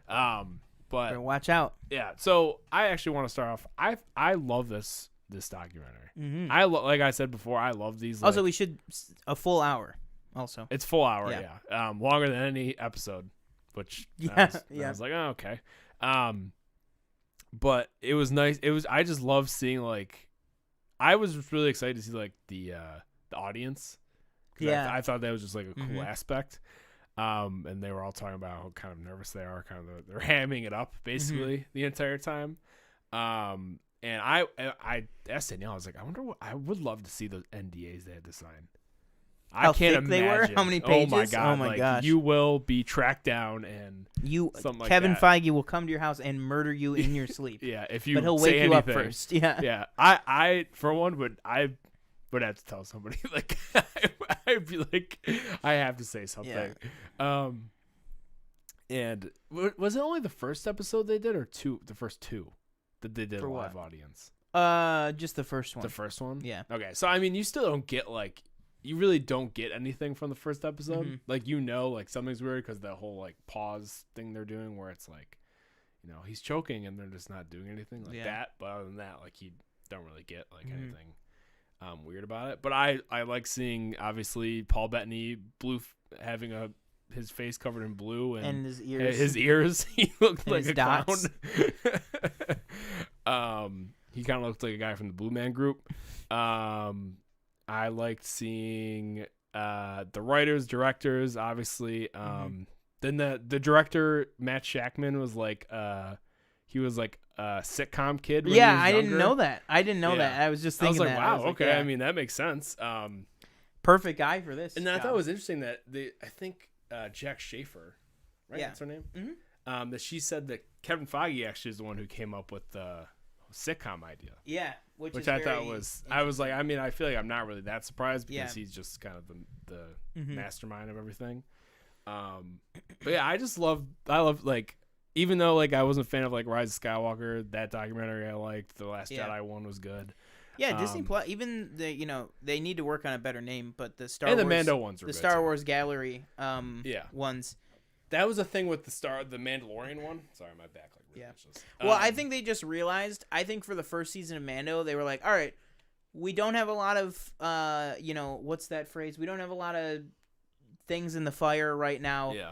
ugh. But better watch out. Yeah. So I actually want to start off. I love this documentary. Mm-hmm. Like I said before, I love these. Also, we should a full hour. Also, it's full hour. Yeah. Longer than any episode, which I was like, oh, okay. But it was nice. I just love seeing I was really excited to see the audience. Yeah. I thought that was just a cool aspect. And they were all talking about how kind of nervous they are. They're hamming it up basically the entire time. And I asked Danielle, I was like, I would love to see those NDAs they had to sign. How I can't thick they imagine. were? How many pages? Oh my gosh. You will be tracked down and something like Kevin that. Feige will come to your house and murder you in your sleep. Yeah, if you but he'll say wake anything. you up first. Yeah. Yeah. I for one would have to tell somebody I'd be like, I have to say something. Yeah. And was it only the first episode they did or the first two that they did a live audience? Just the first one. The first one? Yeah. Okay. So I mean you still don't get you really don't get anything from the first episode. Something's weird because the whole pause thing they're doing where it's he's choking and they're just not doing anything that. But other than that, you don't really get anything weird about it. But I like seeing obviously Paul Bettany having his face covered in blue and his ears. His ears. He looked and like his a dots. clown. He kind of looked like a guy from the Blue Man Group. I liked seeing the writers, directors, obviously. Then the director Matt Shackman was he was a sitcom kid. When he was I didn't know that. I was just thinking that. I was like, wow, okay. Yeah. I mean, that makes sense. Perfect guy for this. And then I thought it was interesting that I think Jack Schaefer, right? That's her name. Mm-hmm. That she said that Kevin Feige actually is the one who came up with the sitcom idea. Yeah, which I thought was. I was like, I mean, I feel like I'm not really that surprised because he's just kind of the mastermind of everything. But yeah, I love even though like I wasn't a fan of like Rise of Skywalker, that documentary I liked. The Last Jedi one was good. Yeah, Disney Plus. Even they need to work on a better name, but the Star and Wars, the Mando ones, the Star Wars Gallery, ones. That was a thing with the Mandalorian one. Sorry, my back Well, I think they just realized. I think for the first season of Mando, they were like, all right, we don't have a lot of what's that phrase? We don't have a lot of things in the fire right now. Yeah.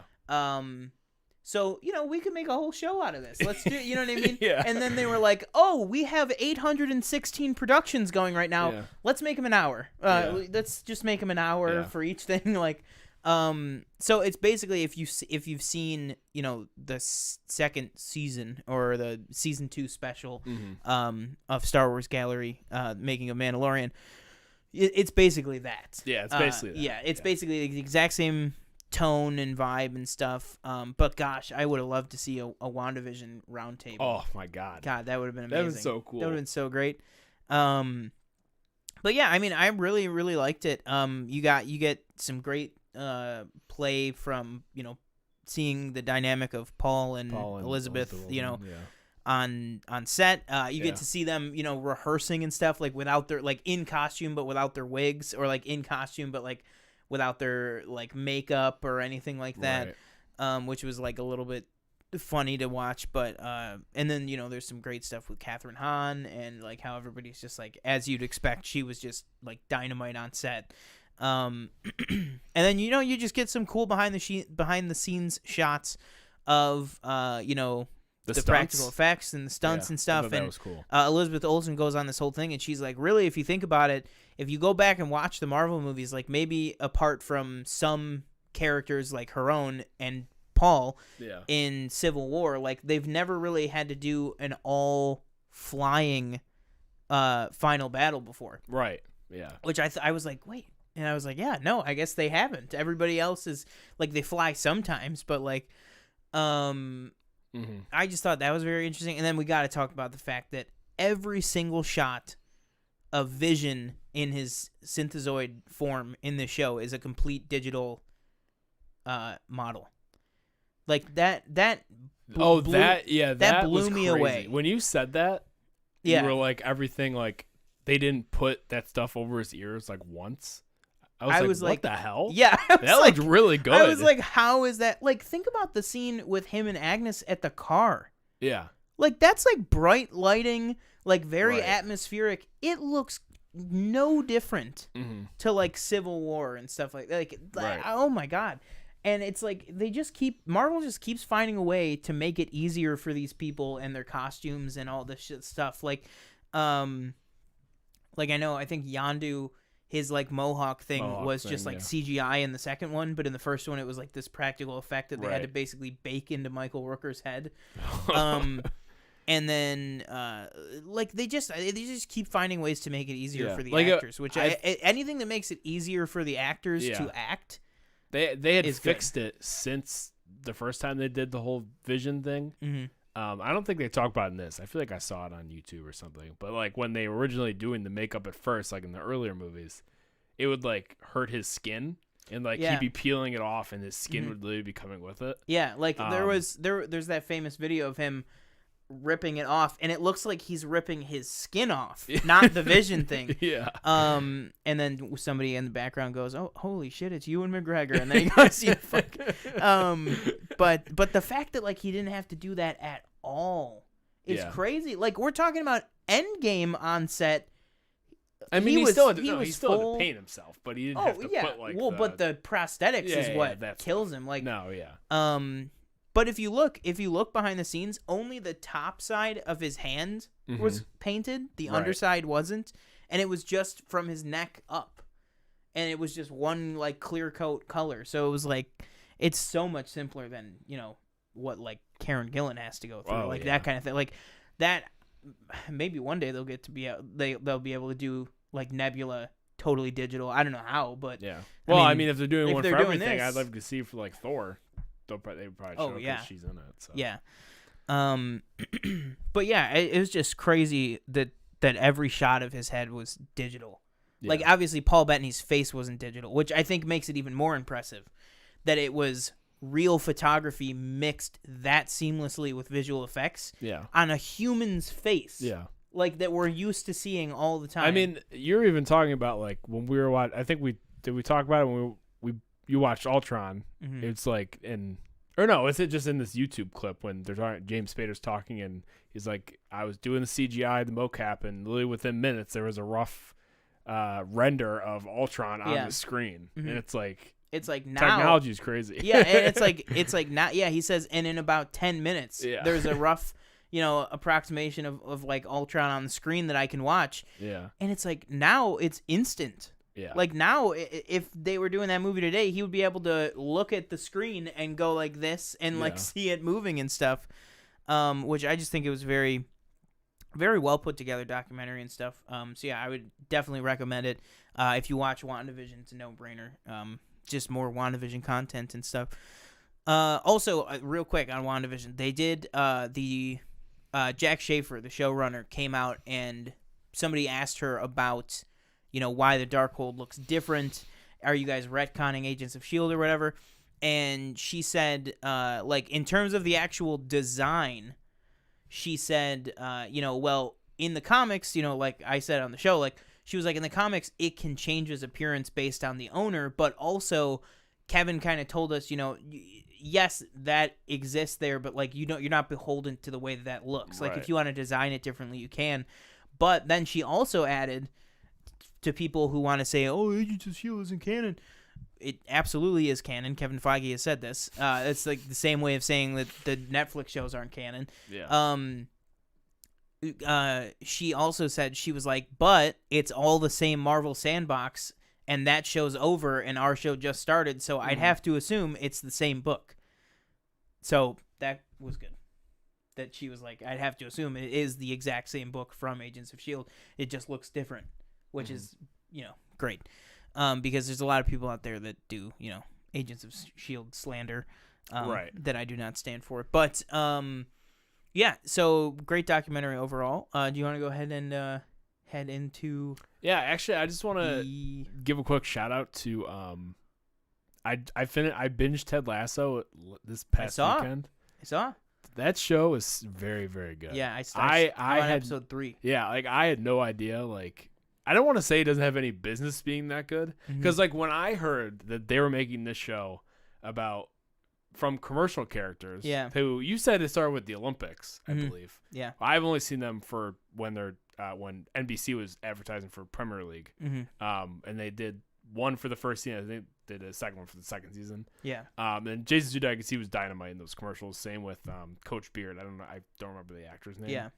So, we could make a whole show out of this. Let's do, you know what I mean? Yeah. And then they were like, oh, we have 816 productions going right now. Yeah. Let's make them an hour. Let's just make them an hour for each thing. Like, so it's basically if you've seen, the second season or the season 2 special, of Star Wars Gallery, making of Mandalorian, it's basically that. Yeah, it's basically that. Yeah, it's basically the exact same tone and vibe and stuff. But gosh, I would have loved to see a WandaVision roundtable. Oh my God, that would have been amazing. That was so cool. That would have been so great. But yeah, I mean, I really, really liked it. You get some great play from seeing the dynamic of Paul and Elizabeth, on set. You get to see them, rehearsing and stuff, like without their in costume but without their wigs, or like in costume but like without their like makeup or anything like that. Right. Which was like a little bit funny to watch, but and then there's some great stuff with Catherine Hahn and like how everybody's just like, as you'd expect, she was just like dynamite on set. And then you just get some cool behind the scenes shots of the practical effects and the stunts and stuff. And that was cool. Elizabeth Olsen goes on this whole thing, and she's like, really, if you think about it, if you go back and watch the Marvel movies, like maybe apart from some characters like her own and Paul in Civil War, like they've never really had to do an all flying final battle before. Right. Yeah. Which I was like, wait. And I was like, yeah, no, I guess they haven't. Everybody else is like, they fly sometimes, but like, I just thought that was very interesting. And then we got to talk about the fact that every single shot of Vision in his synthezoid form in the show is a complete digital model. Like that blew me away. When you said that, you were like, everything, like they didn't put that stuff over his ears like once. I was like, what the hell? Yeah. That looked really good. I was like, how is that? Like, think about the scene with him and Agnes at the car. Yeah. Like, that's like bright lighting, like very atmospheric. It looks no different to like Civil War and stuff like that. Like, oh my God. And it's like, Marvel just keeps finding a way to make it easier for these people and their costumes and all this shit stuff. Like I think Yondu, his like mohawk thing was just like CGI in the second one, but in the first one it was like this practical effect that they had to basically bake into Michael Rooker's head. And then like they just keep finding ways to make it easier for the actors, which anything that makes it easier for the actors to act. They had fixed it since the first time they did the whole Vision thing. I don't think they talk about it in this. I feel like I saw it on YouTube or something. But like when they were originally doing the makeup at first, like in the earlier movies, it would like hurt his skin, and like he'd be peeling it off, and his skin would literally be coming with it. Yeah, like there's that famous video of him ripping it off, and it looks like he's ripping his skin off, not the Vision thing. And then somebody in the background goes, "Oh, holy shit, it's Ewan McGregor," and then he goes, "You fuck." But the fact that like he didn't have to do that at all is crazy. Like, we're talking about Endgame on set. I mean, he still had to paint himself, but he didn't have to put like. Well, but the prosthetics is what kills him. Like, But if you look behind the scenes, only the top side of his hand was painted. The underside wasn't, and it was just from his neck up, and it was just one like clear coat color. So it was like, it's so much simpler than what like Karen Gillan has to go through, that kind of thing. Like that, maybe one day they'll get to be they'll be able to do like Nebula totally digital. I don't know how, but Well, I mean if they're doing one for everything, I'd love to see for like Thor. They would probably show because she's in it. So. Yeah. But yeah, it was just crazy that every shot of his head was digital. Yeah. Like obviously Paul Bettany's face wasn't digital, which I think makes it even more impressive that it was real photography mixed that seamlessly with visual effects on a human's face. Yeah. Like that we're used to seeing all the time. I mean, you're even talking about like when we were watching, I think we talk about it when you watched Ultron. Mm-hmm. It's like is it just in this YouTube clip when they're talking, James Spader's talking and he's like, I was doing the CGI, the mocap, and literally within minutes there was a rough render of Ultron on the screen. Mm-hmm. And it's like now technology is crazy. Yeah, and it's like not. Yeah, he says, and in about 10 minutes, there's a rough, approximation of like Ultron on the screen that I can watch. Yeah, and it's like now it's instant. Yeah, like now if they were doing that movie today, he would be able to look at the screen and go like this and like see it moving and stuff. Which I just think it was very, very well put together documentary and stuff. So yeah, I would definitely recommend it. If you watch WandaVision, it's a no-brainer. Just more WandaVision content and stuff. Also, real quick on WandaVision, they did the Jack Schaefer, the showrunner, came out and somebody asked her about, why the Darkhold looks different. Are you guys retconning Agents of S.H.I.E.L.D. or whatever? And she said, like, in terms of the actual design, she said, well, in the comics, like I said on the show, like, she was like, in the comics, it can change his appearance based on the owner, but also Kevin kind of told us, yes, that exists there, but like you're not beholden to the way that looks. Like if you want to design it differently, you can. But then she also added to people who want to say, "Oh, Agents of S.H.I.E.L.D. isn't canon." It absolutely is canon. Kevin Feige has said this. It's like the same way of saying that the Netflix shows aren't canon. Yeah. She also said, she was like, but it's all the same Marvel sandbox, and that show's over, and our show just started, so I'd have to assume it's the same book. So that was good. That she was like, I'd have to assume it is the exact same book from Agents of S.H.I.E.L.D. It just looks different, which is, great. Because there's a lot of people out there that do, Agents of S.H.I.E.L.D. slander that I do not stand for. But, yeah, so great documentary overall. Do you want to go ahead and head into... Yeah, actually, I just want to give a quick shout out to I binged Ted Lasso this past weekend. I saw. That show is very, very good. Yeah, I had episode 3. Yeah, like I had no idea. Like I don't want to say it doesn't have any business being that good, because like when I heard that they were making this show from commercial characters, who you said it started with the Olympics, I believe. Yeah, I've only seen them for when they're when NBC was advertising for Premier League, and they did one for the first season. I think they did a second one for the second season. Yeah. And Jason Sudeikis, he was dynamite in those commercials. Same with Coach Beard. I don't remember the actor's name. Yeah.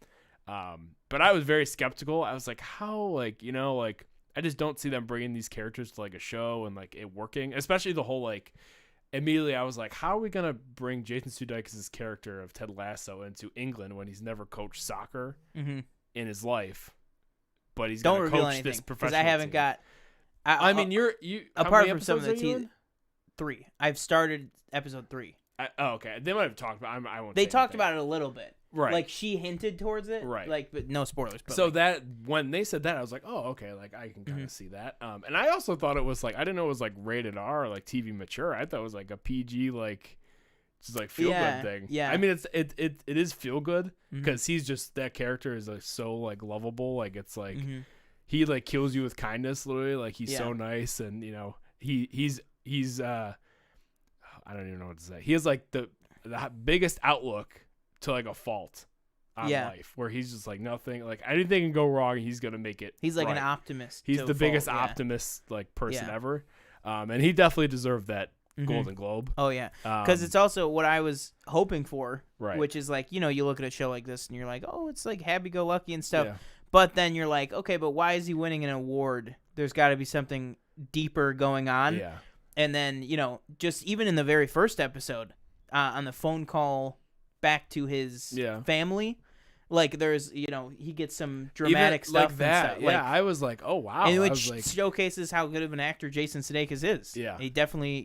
But I was very skeptical. I was like, how, like, I just don't see them bringing these characters to like a show and like it working, especially the whole like. Immediately, I was like, how are we going to bring Jason Sudeikis' character of Ted Lasso into England when he's never coached soccer in his life, but he's going to coach this professional team? Because I haven't got... I mean, you apart from some of the teams... 3. I've started episode 3. Okay. They might have talked about I won't They say talked anything. about it a little bit. Right. Like, she hinted towards it. Right. Like, but no spoilers. But so like, that, when they said that, I was like, oh, okay, like, I can kind of see that. And I also thought it was, like, I didn't know it was, like, rated R or, like, TV mature. I thought it was, like, a PG, like, just, like, feel-good thing. Yeah. I mean, it is feel-good, because he's just, that character is, like, so, like, lovable. Like, it's, like, he, like, kills you with kindness, literally. Like, he's so nice, and, he's I don't even know what to say. He has, like, the biggest outlook to like a fault on life, where he's just like, nothing, like anything can go wrong and he's gonna make it. He's like an optimist. He's the biggest optimist like person ever, and he definitely deserved that Golden Globe. Oh yeah, because it's also what I was hoping for, which is like, you look at a show like this and you're like, oh, it's like happy-go-lucky and stuff, but then you're like, okay, but why is he winning an award? There's got to be something deeper going on. Yeah, and then just even in the very first episode, on the phone call back to his family, like there's he gets some dramatic stuff like that and stuff. I was like, oh wow, and which showcases how good of an actor Jason Sudeikis is. He definitely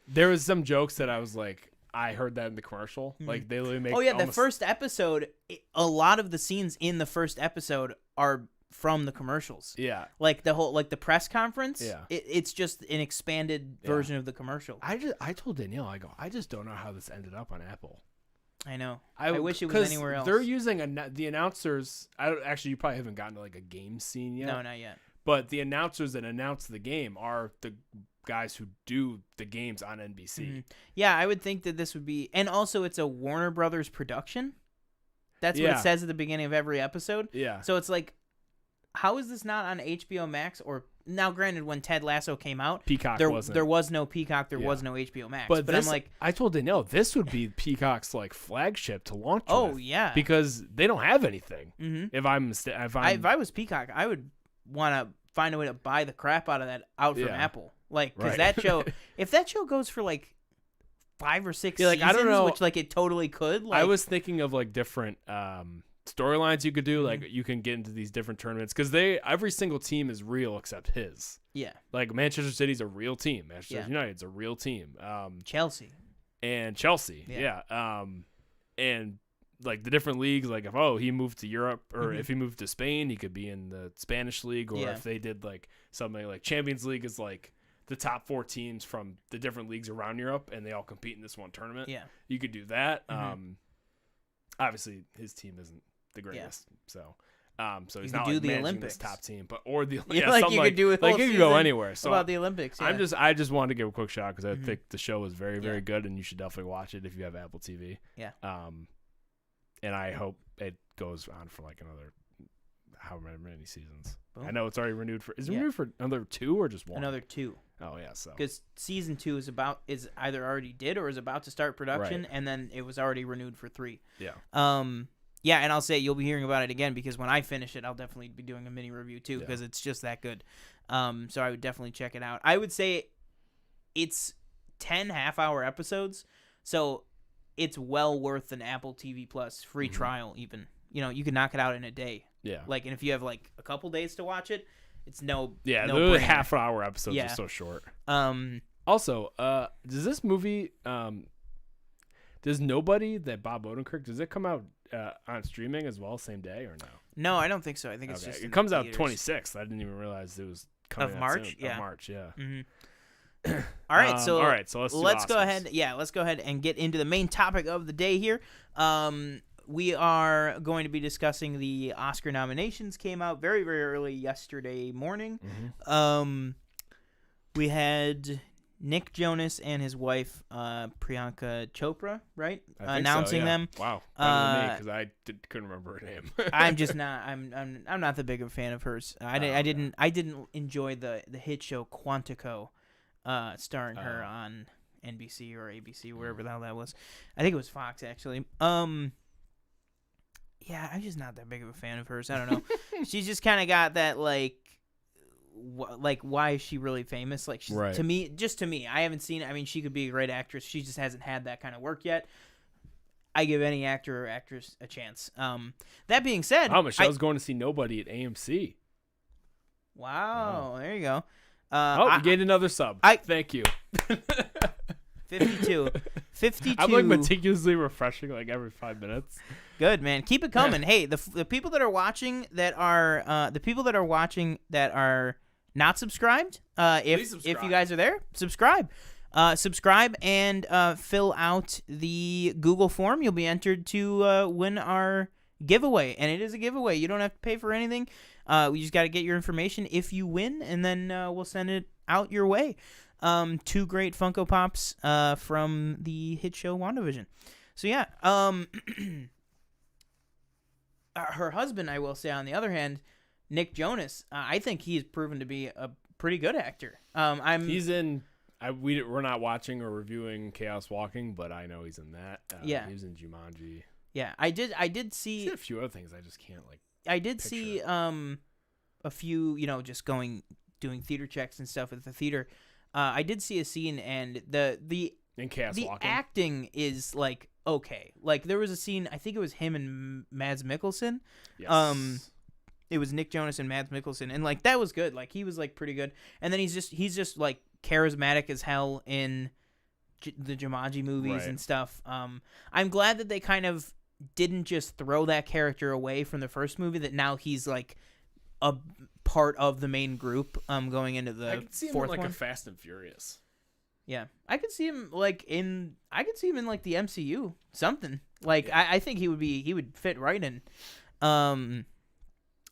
there was some jokes that I was like, I heard that in the commercial, like they literally make the first episode, a lot of the scenes in the first episode are from the commercials. Yeah. Like the whole the press conference. Yeah. It's just an expanded version of the commercial. I told Danielle, I just don't know how this ended up on Apple. I know. I wish it was anywhere else. They're using the announcers. Actually, you probably haven't gotten to like a game scene yet. No, not yet. But the announcers that announce the game are the guys who do the games on NBC. Mm-hmm. Yeah, I would think that this would be, and also it's a Warner Brothers production. That's what it says at the beginning of every episode. Yeah. So it's like, how is this not on HBO Max? Or now, granted, when Ted Lasso came out, Peacock wasn't. There was no Peacock. There was no HBO Max. But I'm like, I told Danielle this would be Peacock's like flagship to launch. Oh yeah, because they don't have anything. Mm-hmm. If I was Peacock, I would want to find a way to buy the crap out of that from Apple. Like, because that show, if that show goes for like 5 or 6 seasons, I don't know, which like it totally could. Like, I was thinking of like different storylines you could do. Like you can get into these different tournaments because every single team is real except his. Yeah. Like Manchester City's a real team. Manchester United's a real team. Chelsea. Yeah. And like the different leagues, like if he moved to Europe or if he moved to Spain, he could be in the Spanish league, or if they did like something like Champions League is like the top 4 teams from the different leagues around Europe and they all compete in this one tournament. Yeah. You could do that. Obviously his team isn't the greatest. So he's not like managing this top team, or the like you could do it. Like you could go anywhere. So about the Olympics. Yeah. I just wanted to give a quick shout because I think the show is very, very good, and you should definitely watch it if you have Apple TV. Yeah. And I hope it goes on for like another however many seasons. Boom. I know it's already renewed for. Is it renewed for another 2 or just 1? Another 2. Oh yeah, so because season 2 is either already did or is about to start production, and then it was already renewed for 3. Yeah. Yeah, and I'll say you'll be hearing about it again because when I finish it, I'll definitely be doing a mini review too because it's just that good. So I would definitely check it out. I would say it's 10 half-hour episodes, so it's well worth an Apple TV Plus free trial. Even you can knock it out in a day. Yeah. Like, and if you have like a couple days to watch it, it's no literally half-hour episodes are so short. Also, does this movie does Nobody that Bob Odenkirk, does it come out on streaming as well same day or no? No, I don't think so. I think it's just it comes out 26th. I didn't even realize it was coming of out March. soon. Yeah, of March. Yeah. Mm-hmm. All right, so let's go ahead. Yeah, let's go ahead and get into the main topic of the day here. We are going to be discussing the Oscar nominations. Came out very, very early yesterday morning. We had Nick Jonas and his wife Priyanka Chopra, right, announcing them. Wow, because I couldn't remember her name. I'm just not. I'm not the big fan of hers. I didn't enjoy the hit show Quantico, starring her on NBC or ABC, wherever the hell that was. I think it was Fox actually. Yeah, I'm just not that big of a fan of hers. I don't know. She's just kind of got that like why is she really famous? Like she's, to me, I haven't seen it. I mean, she could be a great actress. She just hasn't had that kind of work yet. I give any actor or actress a chance. That being said, Michelle's going to see Nobody at AMC. Wow, there you go. You gained another sub. Thank you. 52. I'm like meticulously refreshing like every 5 minutes. Good, man. Keep it coming. Hey, the people that are watching that are not subscribed, if you guys are there, subscribe. Subscribe and fill out the Google form. You'll be entered to win our giveaway, and it is a giveaway. You don't have to pay for anything. We just got to get your information if you win, and then we'll send it out your way. 2 great Funko Pops from the hit show WandaVision. So yeah, her husband, I will say, on the other hand, Nick Jonas, I think he's proven to be a pretty good actor. He's in. We're not watching or reviewing Chaos Walking, but I know he's in that. He was in Jumanji. Yeah, I did see a few other things. I just can't like. I did see a few, just doing theater checks and stuff at the theater. I did see a scene, and the acting is like okay. Like there was a scene, I think it was him and Mads Mikkelsen. Yes. It was Nick Jonas and Mads Mikkelsen, and like that was good. Like he was like pretty good. And then he's just like charismatic as hell in the Jumanji movies and stuff. I'm glad that they kind of didn't just throw that character away from the first movie. That now he's like a part of the main group going into the I could see him fourth in like one. a Fast and Furious. Yeah, I could see him like in the MCU, something like I think he would fit right in.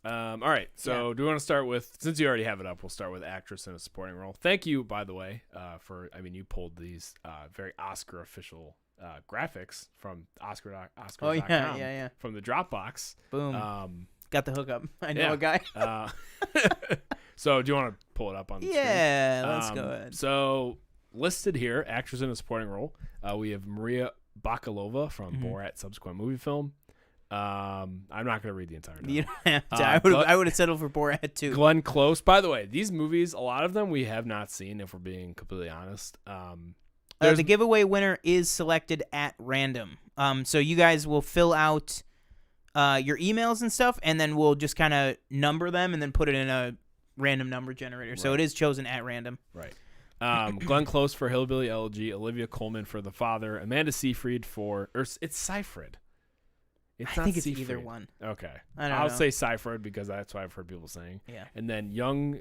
All right, so do we want to start with, since you already have it up, we'll start with actress in a supporting role. Thank you, by the way, you pulled these very Oscar official graphics from Oscar.com. Oh yeah. From the Dropbox. Boom. Got the hookup. I know a guy. So do you want to pull it up on the screen? Yeah, let's go ahead. So listed here, actress in a supporting role, we have Maria Bakalova from Borat subsequent movie film. I'm not going to read the entire name. You don't have to. I would have settled for Borat too. Glenn Close. By the way, these movies, a lot of them we have not seen, if we're being completely honest. The giveaway winner is selected at random. So you guys will fill out your emails and stuff, and then we'll just kind of number them and then put it in a random number generator. Right. So it is chosen at random. Right. Glenn Close for Hillbilly Elegy, Olivia Colman for The Father, Amanda Seyfried for, or it's Seyfried. I think it's either one. Okay. I'll say Seyfried because that's what I've heard people saying. Yeah. And then oh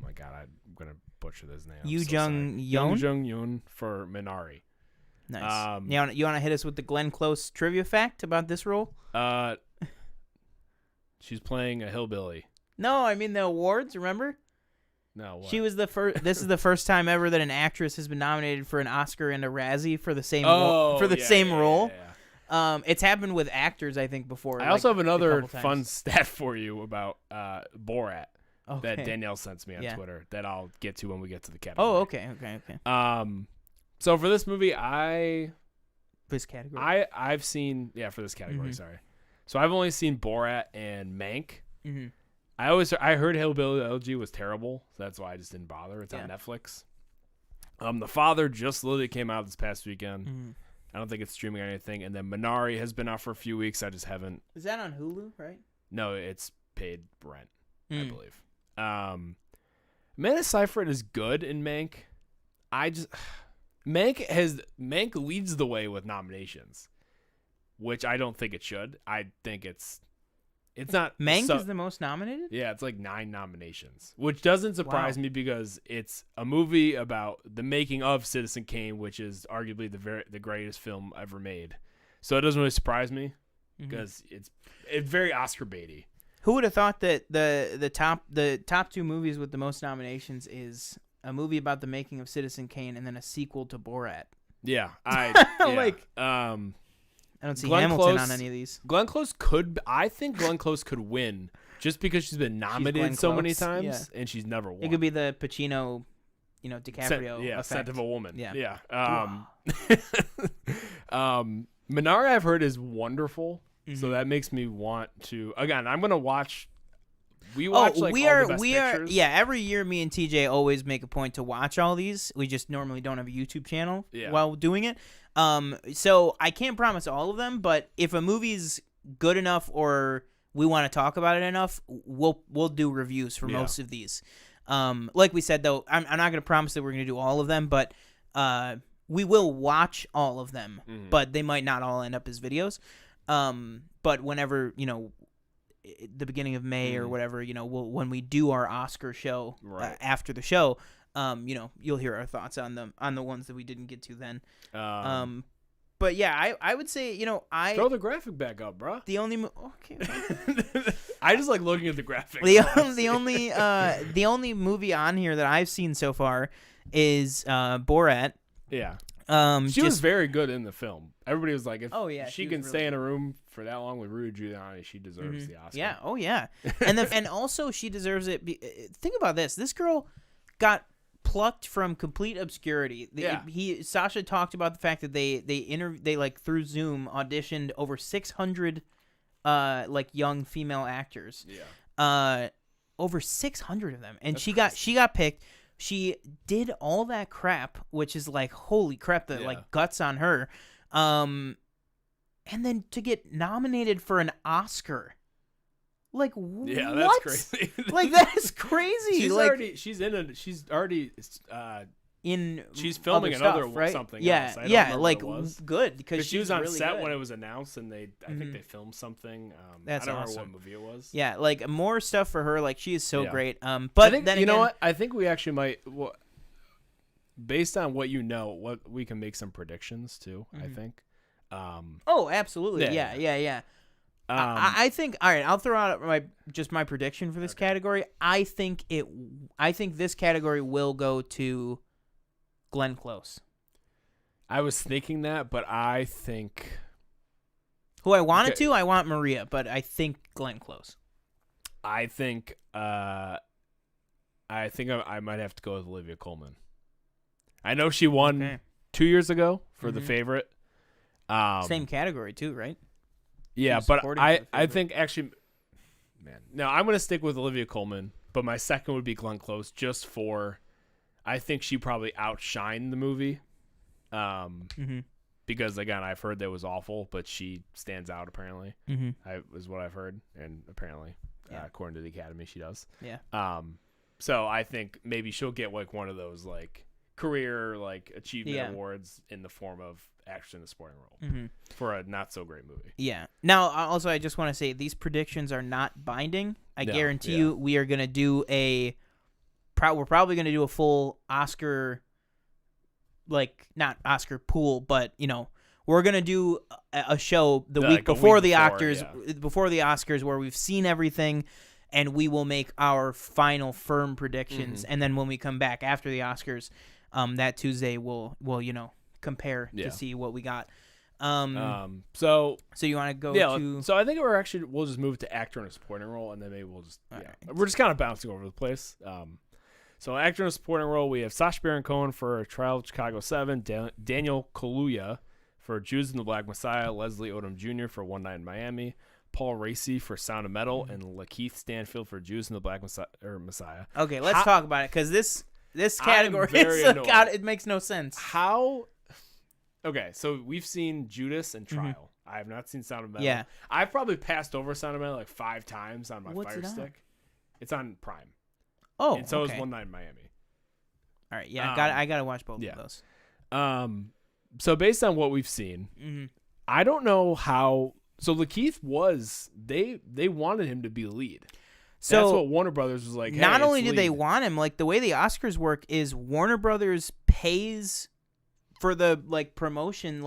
my God, I'm going to butcher this name. Yoo Jung-yoon for Minari. Nice. You want to hit us with the Glenn Close trivia fact about this role? She's playing a hillbilly. No, I mean the awards, remember? No, what? She was the first. This is the first time ever that an actress has been nominated for an Oscar and a Razzie for the same role. Yeah. It's happened with actors, I think, before. I also have another fun stat for you about Borat that Danielle sends me on Twitter that I'll get to when we get to the category. Oh, okay. So for this movie, this category, I've seen for this category. Sorry. So I've only seen Borat and Mank. Mm-hmm. I heard Hillbilly Elegy was terrible, so that's why I just didn't bother. It's on Netflix. The Father just literally came out this past weekend. Mm-hmm. I don't think it's streaming or anything. And then Minari has been out for a few weeks. I just haven't. Is that on Hulu, right? No, it's paid rent, I believe. Amanda Seyfried is good in Mank. Mank leads the way with nominations, which I don't think it should. I think it's not. Mank is the most nominated? Yeah, it's like 9 nominations, which doesn't surprise me because it's a movie about the making of Citizen Kane, which is arguably the greatest film ever made. So it doesn't really surprise me because it's very Oscar baity. Who would have thought that the top 2 movies with the most nominations is a movie about the making of Citizen Kane and then a sequel to Borat? Yeah, I don't see Hamilton on any of these. I think Glenn Close could win just because she's been nominated so many times and she's never won. It could be the Pacino, DiCaprio effect. Scent of a Woman. Yeah. Minari I've heard is wonderful, so that makes me want to. Again, I'm gonna watch. We watch all the best pictures. Yeah, every year me and TJ always make a point to watch all these. We just normally don't have a YouTube channel while doing it. So I can't promise all of them, but if a movie's good enough or we want to talk about it enough, we'll do reviews for most of these. Like we said though, I'm not going to promise that we're going to do all of them, but we will watch all of them, but they might not all end up as videos. But whenever, the beginning of May or whatever, when we do our Oscar show after the show, you'll hear our thoughts on the ones that we didn't get to then. But yeah, I would say, throw the graphic back up, bro. The only I just like looking at the graphic. The only movie on here that I've seen so far is Borat. Yeah. She was very good in the film. Everybody was like, if she can stay in a room for that long with Rudy Giuliani, she deserves the Oscar. Yeah. Oh yeah. And also she deserves it. Think about this. This girl got plucked from complete obscurity. Sasha talked about the fact that they like through Zoom auditioned over 600 young female actors. Yeah. Over 600 of them, and she got picked. She did all that crap, which is like holy crap, like guts on her. And then to get nominated for an Oscar. Like what? Yeah, that's crazy. Like that is crazy. She's already She's filming other another stuff, right? something yeah, else. I don't yeah, remember like what it was. good because she was on really set good. when it was announced, and I think they filmed something. That's I don't awesome. remember what movie it was. Yeah, like more stuff for her. Like she is so great. But I think, then you again, know what? I think we actually might. Based on what what we can make some predictions too. I think. Oh, absolutely. Yeah. I think. All right, I'll throw out my prediction for this category. I think this category will go to Glenn Close. I was thinking that, but I think who I wanted to. I want Maria, but I think Glenn Close. I think. I might have to go with Olivia Colman. I know she won 2 years ago for The Favorite. Same category too, right? Yeah, but I think actually, man, no, I'm gonna stick with Olivia Colman, but my second would be Glenn Close, just for, I think she probably outshined the movie, because again I've heard that it was awful, but she stands out apparently. Is what I've heard, and apparently, according to the Academy, she does. Yeah. So I think maybe she'll get like one of those like career like achievement awards in the form of action in a supporting role for a not so great movie. Yeah. Now, also, I just want to say these predictions are not binding. I guarantee you, we are gonna do we're probably gonna do a full Oscar, like not Oscar pool, but we're gonna do a show the week before the Oscars, where we've seen everything, and we will make our final firm predictions, and then when we come back after the Oscars, that Tuesday we'll compare to see what we got. So you want to go to? So I think we'll just move to actor in a supporting role, and then maybe we'll just we're just kind of bouncing over the place. So actor in a supporting role, we have Sacha Baron Cohen for Trial of Chicago 7, Daniel Kaluuya for Judas and the Black Messiah, Leslie Odom Jr. for One Night in Miami, Paul Raci for Sound of Metal, and Lakeith Stanfield for Judas and the Black Messiah. Okay, let's talk about it, because this category it makes no sense. How? Okay, so we've seen Judas and Trial. I have not seen Sound of Metal. Yeah. I've probably passed over Sound of Metal like 5 times on my Fire Stick. It's on Prime. Oh, and so is One Night in Miami. All right, yeah, I gotta watch both of those. So based on what we've seen, I don't know how. So Lakeith they wanted him to be the lead. So that's what Warner Brothers was like. Hey, not only did they want him, like the way the Oscars work is Warner Brothers pays for the promotion,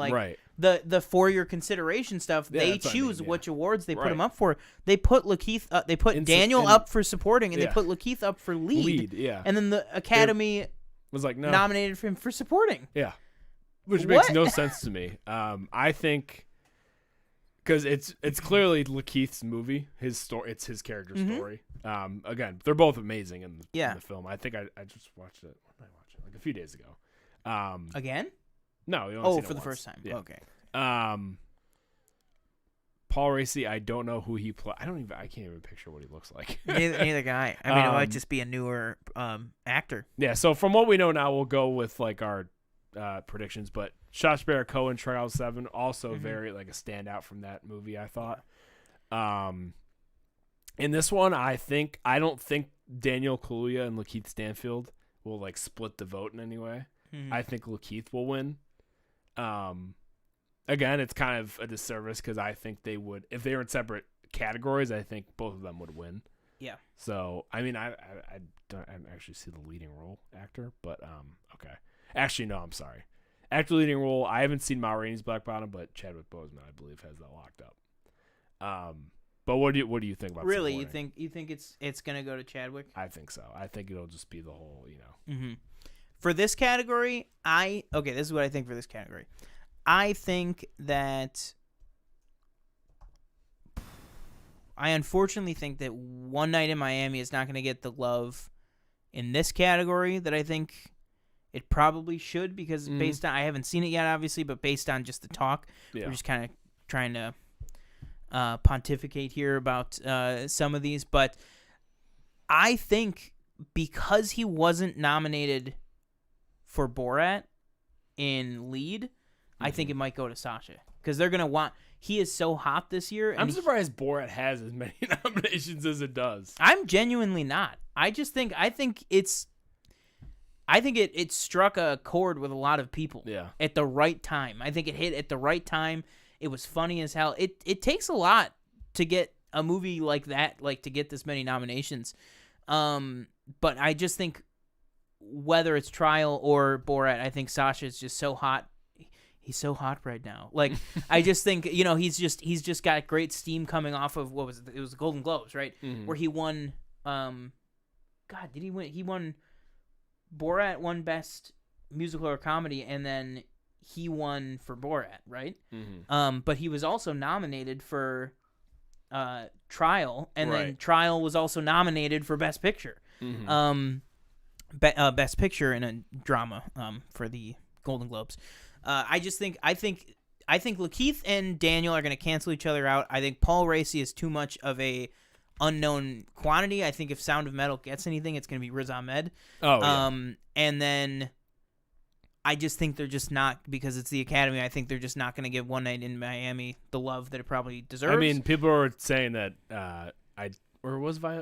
the for your consideration stuff. They choose which awards they put him up for. They put Lakeith, they put Daniel up for supporting, and they put Lakeith up for lead. And then the Academy was like, no, nominated him for supporting. Yeah, which makes no sense to me. I think. Because it's clearly Lakeith's movie, his story. It's his character story. Again, they're both amazing in the film. I think I just watched it. When did I watch it? Like a few days ago. Again? No. You only seen it for the once. first time. Yeah. Okay. Paul Raci, I don't know who he plays. I can't even picture what he looks like. Neither guy. I mean, it might just be a newer actor. Yeah. So from what we know now, we'll go with like our predictions, but Sacha Baron Cohen, Trial 7, also very like a standout from that movie, I thought. In this one, I don't think Daniel Kaluuya and Lakeith Stanfield will like split the vote in any way. I think Lakeith will win. Again, it's kind of a disservice because I think they would, if they were in separate categories, I think both of them would win. Yeah. So I mean, I don't actually see the leading role actor, but okay. Actually, no, I'm sorry. Actor leading role, I haven't seen Ma Rainey's Black Bottom, but Chadwick Boseman, I believe, has that locked up. But what do you think about really? supporting? You think it's gonna go to Chadwick? I think so. I think it'll just be the whole, For this category, this is what I think for this category. I think that I unfortunately think that One Night in Miami is not going to get the love in this category that I think it probably should, because based on, I haven't seen it yet, obviously, but based on just the talk, we're just kind of trying to pontificate here about some of these. But I think because he wasn't nominated for Borat in lead, I think it might go to Sacha, because they're going to want... He is so hot this year. And I'm surprised Borat has as many nominations as it does. I'm genuinely not. I think I think it struck a chord with a lot of people. Yeah. At the right time. I think it hit at the right time. It was funny as hell. It takes a lot to get a movie like that, like to get this many nominations. But I just think whether it's Trial or Borat, I think Sacha is just so hot. He's so hot right now. Like I just think, he's just got great steam coming off of what was it? It was the Golden Globes, right? Mm-hmm. Where he won did he win? He won Borat won Best Musical or Comedy, and then he won for Borat, right? Mm-hmm. But he was also nominated for Trial, and then Right. Trial was also nominated for Best Picture. Mm-hmm. Best Picture in a drama for the Golden Globes. I think Lakeith and Daniel are going to cancel each other out. I think Paul Raci is too much of a unknown quantity. I think if Sound of Metal gets anything, it's going to be Riz Ahmed. Oh, yeah. And then I just think they're just not, because it's the Academy, I think they're just not going to give One Night in Miami the love that it probably deserves. I mean, people are saying that not Viola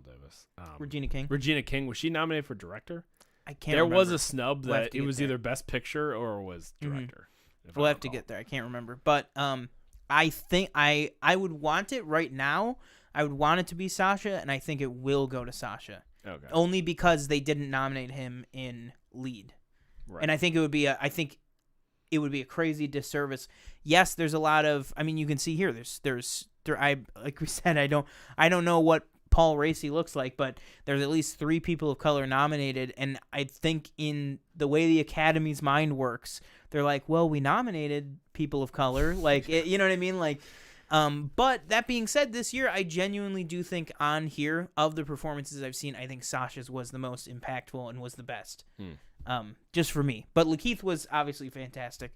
Davis. Regina King. Regina King, was she nominated for director? I can't There remember. was a snub We'll have that to it get was there. either Best Picture or was director. if I We'll have to recall. get there. I can't remember. But I think I would want it right now. I would want it to be Sacha, and I think it will go to Sacha. Okay. Only because they didn't nominate him in lead. Right. And I think it would be a crazy disservice. Yes, there's a lot of, I mean, you can see here like we said, I don't know what Paul Raci looks like, but there's at least 3 people of color nominated, and I think in the way the Academy's mind works, they're like, well, we nominated people of color, like you know what I mean, like. But that being said, this year I genuinely do think on here of the performances I've seen, I think Sacha's was the most impactful and was the best. Just for me. But Lakeith was obviously fantastic.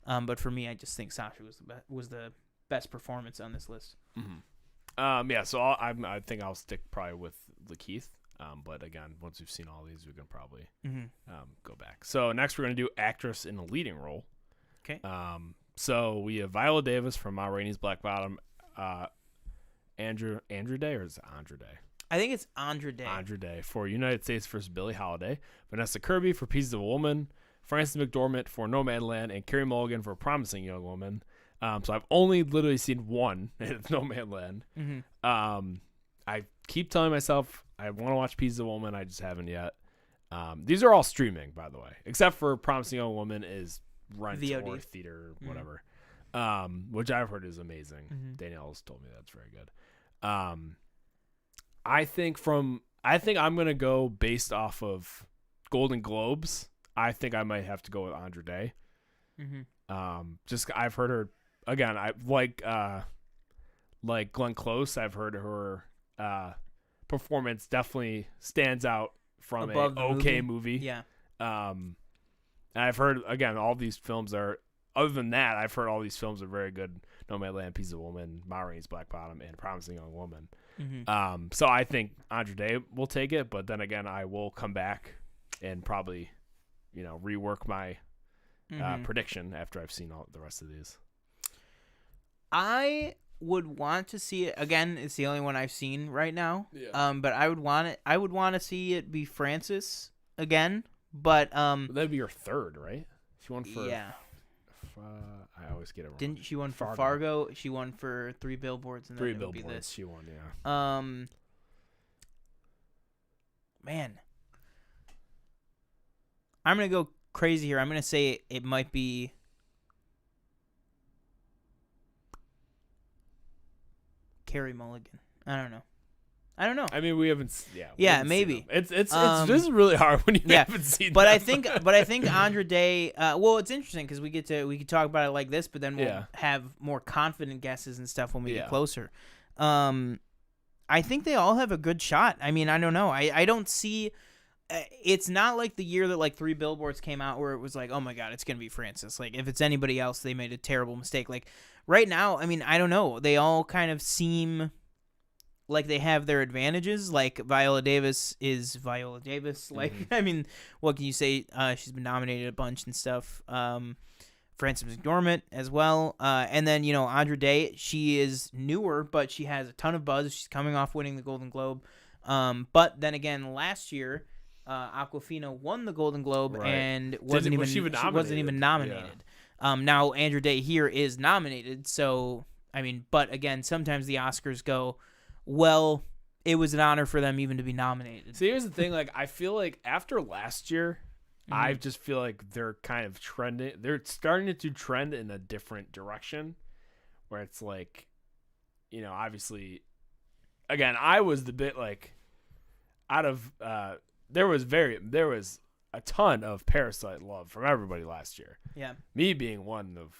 But for me, I just think Sacha was the best performance on this list. Mm-hmm. Yeah. So I think I'll stick probably with Lakeith. But again, once we've seen all these, we can probably go back. So next we're gonna do actress in a leading role. Okay. So we have Viola Davis from Ma Rainey's Black Bottom, Andrew Day, or is it Andrew Day? I think it's Andra Day. Andrew Day for United States vs. Billie Holiday, Vanessa Kirby for Pieces of a Woman, Frances McDormand for Nomadland, and Carey Mulligan for Promising Young Woman. So I've only literally seen one, and it's Nomadland. I keep telling myself I want to watch Pieces of a Woman. I just haven't yet. These are all streaming, by the way, except for Promising Young Woman is rent VOD. or theater, whatever, which I've heard is amazing. Danielle's told me that's very good. I think I'm gonna go based off of Golden Globes. I think I might have to go with Andra Day. Just I've heard her again. I like Glenn Close. I've heard her performance definitely stands out from Above a the movie. Yeah. And I've heard again all these films are. Other than that, I've heard all these films are very good. Nomadland, Piece of a Woman, Ma Rainey's Black Bottom, and Promising Young Woman. So I think Andra Day will take it, but then again, I will come back and probably, rework my prediction after I've seen all the rest of these. I would want to see it again. It's the only one I've seen right now. Yeah. But I would want to see it be Frances again. But That'd be your third, right? She won for I always get it wrong. Didn't she won for Fargo? She won for 3 Billboards, and then 3 it would be Billboards. this. She won, yeah. Man, I'm gonna go crazy here. I'm gonna say it might be Carey Mulligan. I don't know. I mean, we haven't. Yeah, maybe. It's this is really hard when you haven't seen. But them. I think Andra Day. Well, it's interesting because we could talk about it like this, but then we'll have more confident guesses and stuff when we get closer. I think they all have a good shot. I mean, I don't know. I don't see. It's not like the year that like 3 Billboards came out where it was like, oh my god, it's gonna be Frances. Like if it's anybody else, they made a terrible mistake. Like right now, I mean, I don't know. They all kind of seem like they have their advantages. Like Viola Davis is Viola Davis. Like I mean, what can you say? She's been nominated a bunch and stuff. Frances McDormand as well. And then Andra Day, she is newer, but she has a ton of buzz. She's coming off winning the Golden Globe. But then again, last year, Awkwafina won the Golden Globe Right. and Wasn't wasn't even nominated. Now Andra Day here is nominated, so I mean, but again, sometimes the Oscars go, well, it was an honor for them even to be nominated. See, here's the thing. Like, I feel like after last year, I just feel like they're kind of trending. They're starting to trend in a different direction, where it's like, you know, obviously, again, I was the bit like, out of there was a ton of Parasite love from everybody last year. Yeah, me being one of,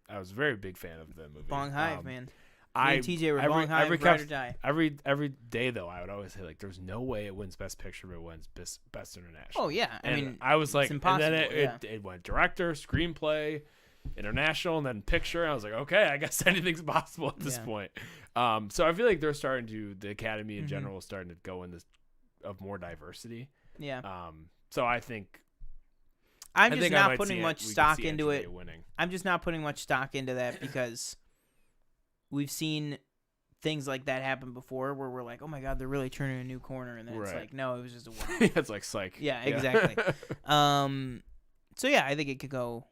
I was a very big fan of the movie. Bong Hive, man. I TJ were Bong Hive, ride or die. Every day though, I would always say like, "There's no way it wins Best Picture, but it wins Best International." Oh yeah, I mean, I was like, it's impossible. And then it went director, screenplay, international, and then picture. I was like, okay, I guess anything's possible at this point. So I feel like they're starting to, the Academy in general is starting to go in this of more diversity. Yeah. So I think. I'm just not putting much stock into it. I'm just not putting much stock into that because we've seen things like that happen before where we're like, oh my God, they're really turning a new corner. And then it's like, no, it was just a one. It's like psych. Yeah, exactly. So yeah, I think it could go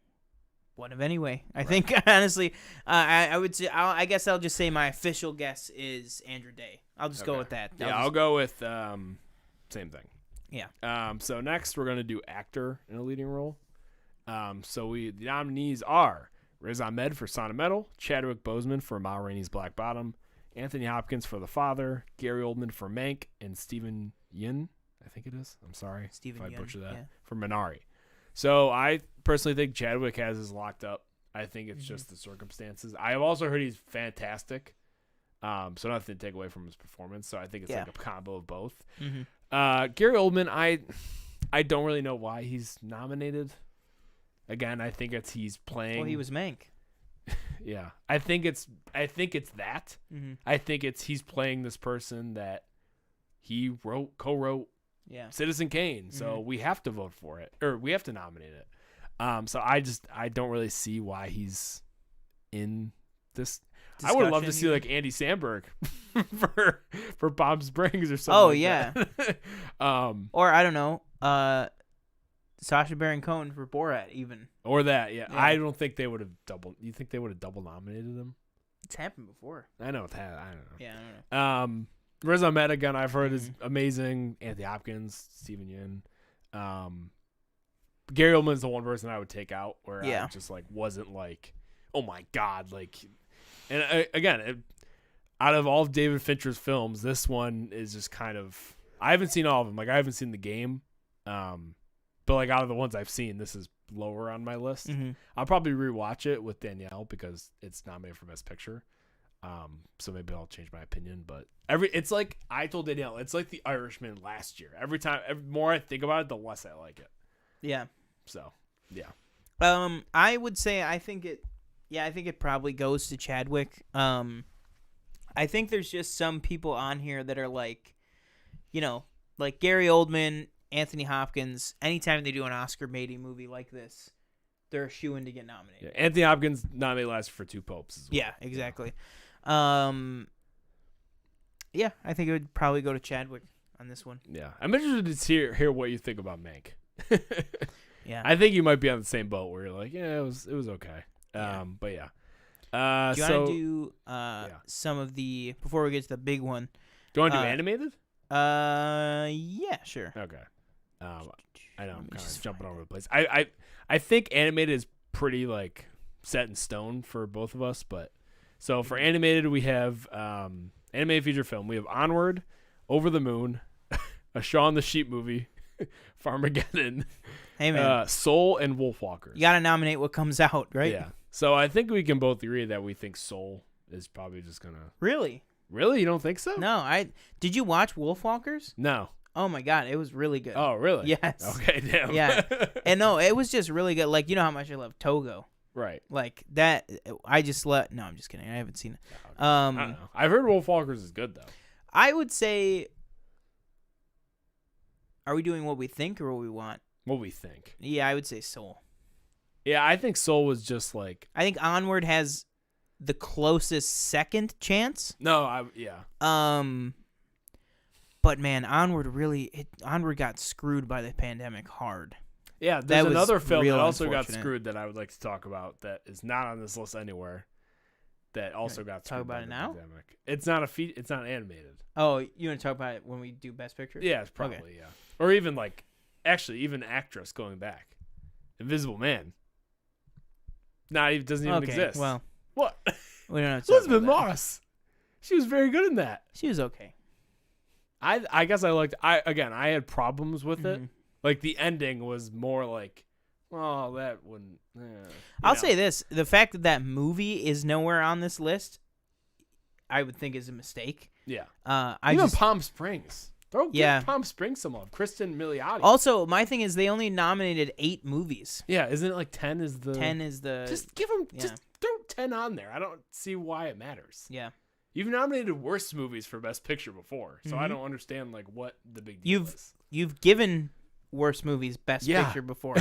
one of anyway. I think, honestly, I would say, I guess I'll just say my official guess is Andra Day. I'll just go with that. I'll go with same thing. Yeah. So next we're gonna do actor in a leading role. So the nominees are Riz Ahmed for Sound of Metal, Chadwick Boseman for Ma Rainey's Black Bottom, Anthony Hopkins for The Father, Gary Oldman for Mank, and Steven Yeun, I think it is. I'm sorry if I butcher that, for Minari. So I personally think Chadwick has his locked up. I think it's just the circumstances. I have also heard he's fantastic. So nothing to take away from his performance. So I think it's like a combo of both. Gary Oldman, I don't really know why he's nominated. Again, I think he's playing. Well, he was Mank. Yeah, I think it's that. I think he's playing this person that he co-wrote. Yeah. Citizen Kane. So we have to vote for it, or we have to nominate it. So I don't really see why he's in this. I would love to see like Andy Samberg for Palm Springs or something. Oh, like yeah. That. Or I don't know, Sacha Baron Cohen for Borat even. Or that, yeah. I don't think they would have double. You think they would have double nominated him? It's happened before. I know it's happened. I don't know. Yeah, I don't know. Riz Ahmed again, I've heard is amazing. Anthony Hopkins, Steven Yeun. Gary Oldman's the one person I would take out where I just like wasn't like, oh my God, like. And again, out of all of David Fincher's films, this one is just kind of. I haven't seen all of them. Like I haven't seen The Game, but like out of the ones I've seen, this is lower on my list. I'll probably rewatch it with Danielle because it's nominated for Best Picture. So maybe I'll change my opinion. But it's like I told Danielle, it's like The Irishman last year. Every more I think about it, the less I like it. Yeah. So yeah. I would say I think it probably goes to Chadwick. I think there's just some people on here that are like, like Gary Oldman, Anthony Hopkins. Anytime they do an Oscar-baiting movie like this, they're a shoo-in to get nominated. Yeah, Anthony Hopkins nominated last for Two Popes as well. Yeah, exactly. Yeah, I think it would probably go to Chadwick on this one. Yeah, I'm interested to hear what you think about Mank. Yeah, I think you might be on the same boat where you're like, yeah, it was okay. But yeah. Do you want to do some of the before we get to the big one? Do you want to do animated? Yeah, sure. Okay. I know I'm kind of jumping all over the place. I think animated is pretty like set in stone for both of us, but so for animated we have animated feature film. We have Onward, Over the Moon, a Shaun the Sheep movie, Farmageddon, hey man, Soul, and Wolfwalkers. You got to nominate what comes out, right? Yeah. So I think we can both agree that we think Soul is probably just gonna. Really? Really? You don't think so? No. Did you watch Wolfwalkers? No. Oh my God, it was really good. Oh really? Yes. Okay. Damn. Yeah. And no, it was just really good. Like, you know how much I love Togo. Right. Like that. I just let. No, I'm just kidding. I haven't seen it. I don't know. I've heard Wolfwalkers is good though. I would say. Are we doing what we think or what we want? What we think. Yeah, I would say Soul. Yeah, I think Soul was just like. I think Onward has the closest second chance. No, yeah. But man, Onward got screwed by the pandemic hard. Yeah, there's another film that also got unfortunate. screwed that I would like to talk about that is not on this list anywhere. That also got screwed by the pandemic. It's not it's not animated. Oh, you want to talk about it when we do Best Picture? Yeah, it's probably yeah. Or even even actress going back, Invisible Man. Doesn't even exist. Well, what? We don't have to talk Elizabeth about that. Moss. She was very good in that. She was okay. I guess I liked. I had problems with it. Like the ending was more like, oh, that wouldn't. I'll say this: the fact that movie is nowhere on this list, I would think is a mistake. Yeah. Even Palm Springs. Give Palm Springs some love. Kristen Milioti. Also, my thing is they only nominated 8 movies. Yeah, isn't it like 10 is the... 10 is the... Just give them... Yeah. Just throw 10 on there. I don't see why it matters. Yeah. You've nominated worse movies for Best Picture before, so I don't understand what the big deal is. You've given worse movies Best Picture before.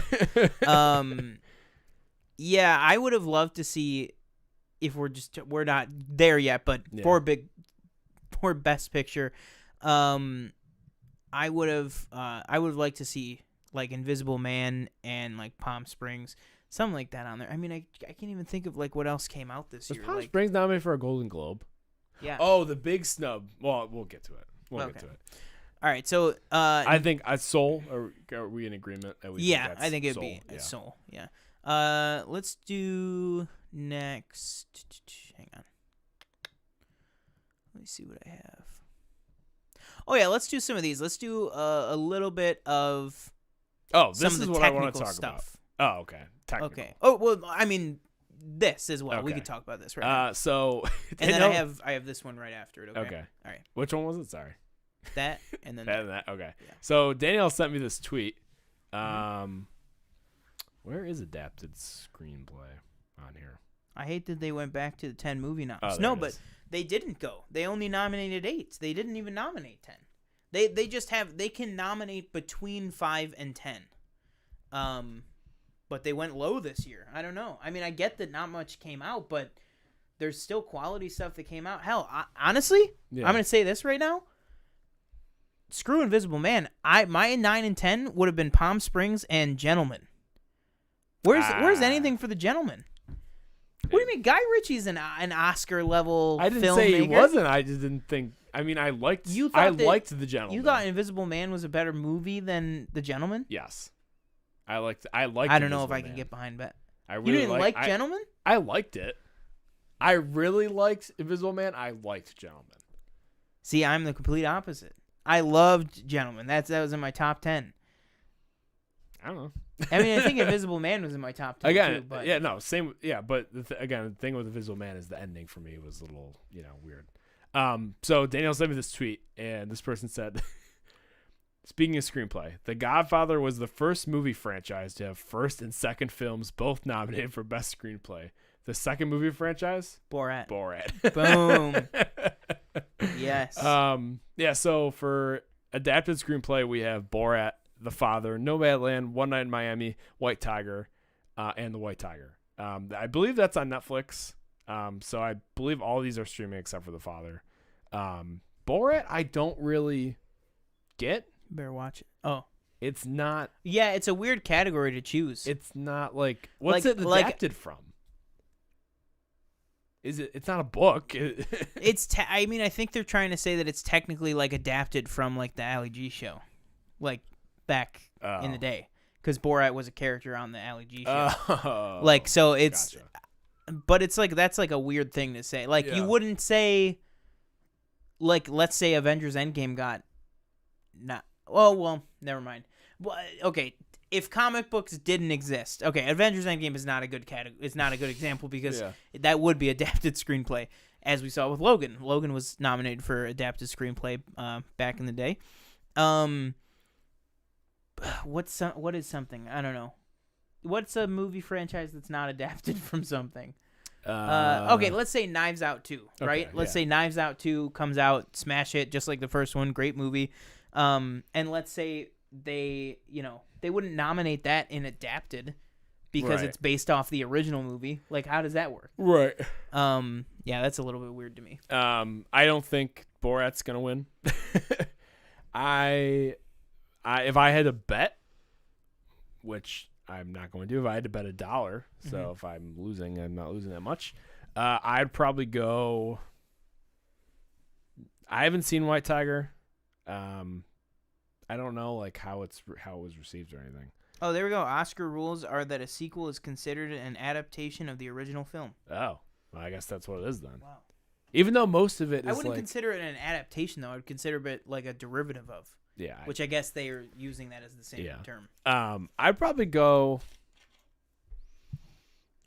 Yeah, I would have loved to see if we're not there yet, but for Best Picture, I would have liked to see like Invisible Man and like Palm Springs, something like that on there. I mean, I can't even think of like what else came out this year. Was Palm Springs nominated for a Golden Globe? Yeah. Oh, the big snub. Well, we'll get to it. Get to it. All right. So I think Soul. Are we in agreement? That we think I think it'd be Soul. Yeah. Let's do next. Hang on. Let me see what I have. Oh yeah, let's do some of these. Let's do a little bit of. Oh, this is is what I want to talk stuff. About. Oh, okay. Technical. Okay. Oh well, I mean, this as well. Okay. We could talk about this right now. So. And then I have this one right after it. Okay. All right. Which one was it? Sorry. That and then that. Okay. Yeah. So Danielle sent me this tweet. Where is adapted screenplay on here? I hate that they went back to the 10 movie noms. Oh, no, but they didn't go. They only nominated 8. They didn't even nominate 10. They just have. They can nominate between 5 and 10. But they went low this year. I don't know. I mean, I get that not much came out, but there's still quality stuff that came out. Hell, honestly, I'm gonna say this right now. Screw Invisible Man. My 9 and 10 would have been Palm Springs and Gentleman. Where's anything for The Gentleman? What do you mean? Guy Ritchie's an Oscar level filmmaker. I didn't say he wasn't. I just didn't think. I mean, I liked The Gentleman. You thought Invisible Man was a better movie than The Gentleman? Yes. I liked. I don't know if I can get behind that. You didn't like Gentleman? I liked it. I really liked Invisible Man. I liked Gentleman. See, I'm the complete opposite. I loved Gentleman. That was in my top 10. I don't know. I mean, I think Invisible Man was in my top 10 again. too, but same. Yeah, but the thing with Invisible Man is the ending for me was a little, weird. So Danielle sent me this tweet, and this person said, speaking of screenplay, The Godfather was the first movie franchise to have first and second films both nominated for Best Screenplay. The second movie franchise? Borat. Boom. Yes. Yeah, so for adapted screenplay, we have Borat, The Father, Nomadland, One Night in Miami, White Tiger, and The White Tiger. I believe that's on Netflix. So I believe all these are streaming except for The Father. Borat, I don't really get. Better watch it. Oh. It's not. Yeah, it's a weird category to choose. It's not like. What's it adapted from? It's not a book. I mean, I think they're trying to say that it's technically like adapted from like the Ali G show, like back in the day, because Borat was a character on the Ali G show. So it's, gotcha. But it's like that's like a weird thing to say. Like you wouldn't say, like let's say Avengers Endgame got, not. Oh well, never mind. Well, okay. If comic books didn't exist, okay, Avengers Endgame is not a good It's not a good example because that would be adapted screenplay, as we saw with Logan. Logan was nominated for adapted screenplay back in the day. What is something? I don't know. What's a movie franchise that's not adapted from something? Okay, let's say Knives Out 2, right? Let's say Knives Out 2 comes out, smash hit, just like the first one, great movie. And let's say they wouldn't nominate that in adapted because it's based off the original movie. Like, how does that work? Right. Yeah, that's a little bit weird to me. I don't think Borat's gonna win. If I had to bet, which I'm not going to do, if I had to bet $1, so if I'm losing, I'm not losing that much. I'd probably go. I haven't seen White Tiger. I don't know like how it was received or anything. Oh, there we go. Oscar rules are that a sequel is considered an adaptation of the original film. Oh, well, I guess that's what it is then. Wow. Even though most of it is I wouldn't consider it an adaptation, though. I would consider it like a derivative of. Yeah. Which I guess they are using that as the same term. I'd probably go.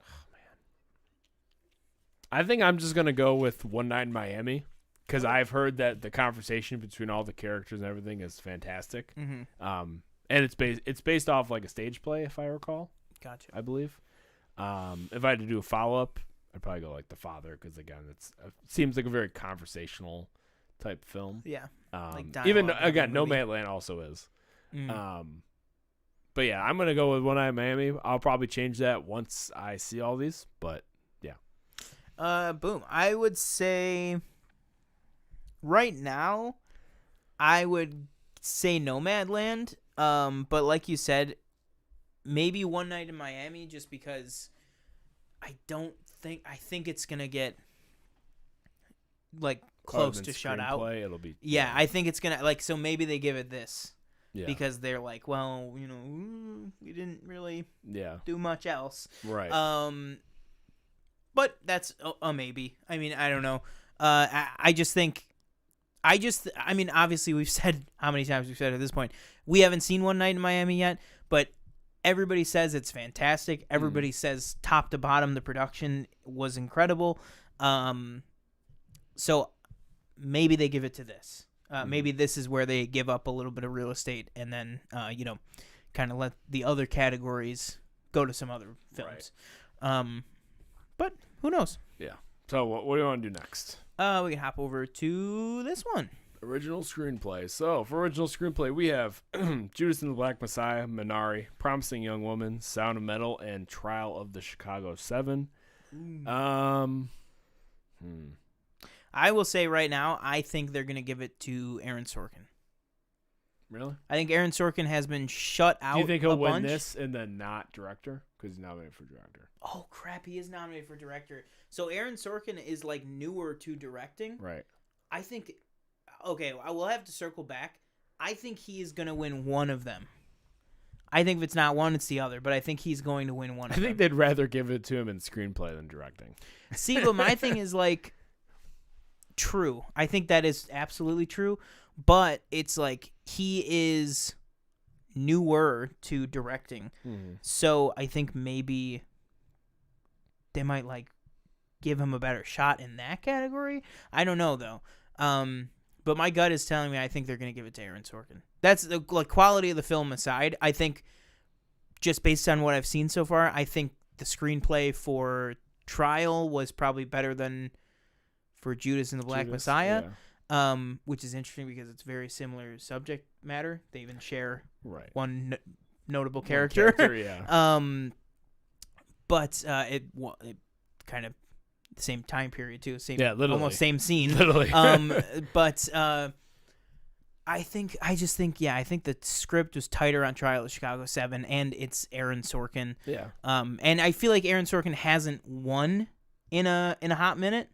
Oh, man. I think I'm just going to go with One Night in Miami because I've heard that the conversation between all the characters and everything is fantastic. And it's based off like a stage play, if I recall. Gotcha. I believe. If I had to do a follow-up, I'd probably go like The Father because, again, it seems like a very conversational type film. Yeah. Like even again, Nomadland also is. But yeah, I'm gonna go with One Night in Miami. I'll probably change that once I see all these. But yeah. Boom. I would say right now, I would say Nomadland. But like you said, maybe One Night in Miami, just because I think it's gonna get like close to shut out. It'll be I think it's gonna like so maybe they give it this because they're like, well, we didn't really do much else, right? But that's a maybe. I mean, I don't know. I mean, obviously we've said how many times we've said at this point we haven't seen One Night in Miami yet, but everybody says it's fantastic. Everybody says top to bottom the production was incredible. So maybe they give it to this. Maybe this is where they give up a little bit of real estate and then, kind of let the other categories go to some other films. Right. But who knows? Yeah. So what do you want to do next? We can hop over to this one. Original screenplay. So for original screenplay, we have Judas and the Black Messiah, Minari, Promising Young Woman, Sound of Metal, and Trial of the Chicago 7. I will say right now, I think they're going to give it to Aaron Sorkin. Really? I think Aaron Sorkin has been shut out. Do you think he'll win this and then not director? Because he's nominated for director. Oh, crap. He is nominated for director. So Aaron Sorkin is like newer to directing. Right. I think... Okay, I will have to circle back. I think he is going to win one of them. I think if it's not one, it's the other. But I think he's going to win one of them. I think they'd rather give it to him in screenplay than directing. See, but my thing is like... True. I think that is absolutely true. But it's like he is newer to directing. So I think maybe they might like give him a better shot in that category. I don't know though. But my gut is telling me I think they're going to give it to Aaron Sorkin. That's the like quality of the film aside. I think just based on what I've seen so far, I think the screenplay for Trial was probably better than for Judas and the Black Messiah, which is interesting because it's very similar subject matter. They even share one notable character. But it kind of the same time period too. Almost same scene. Literally. But I think the script was tighter on Trial of Chicago 7, and it's Aaron Sorkin. Yeah. And I feel like Aaron Sorkin hasn't won in a hot minute.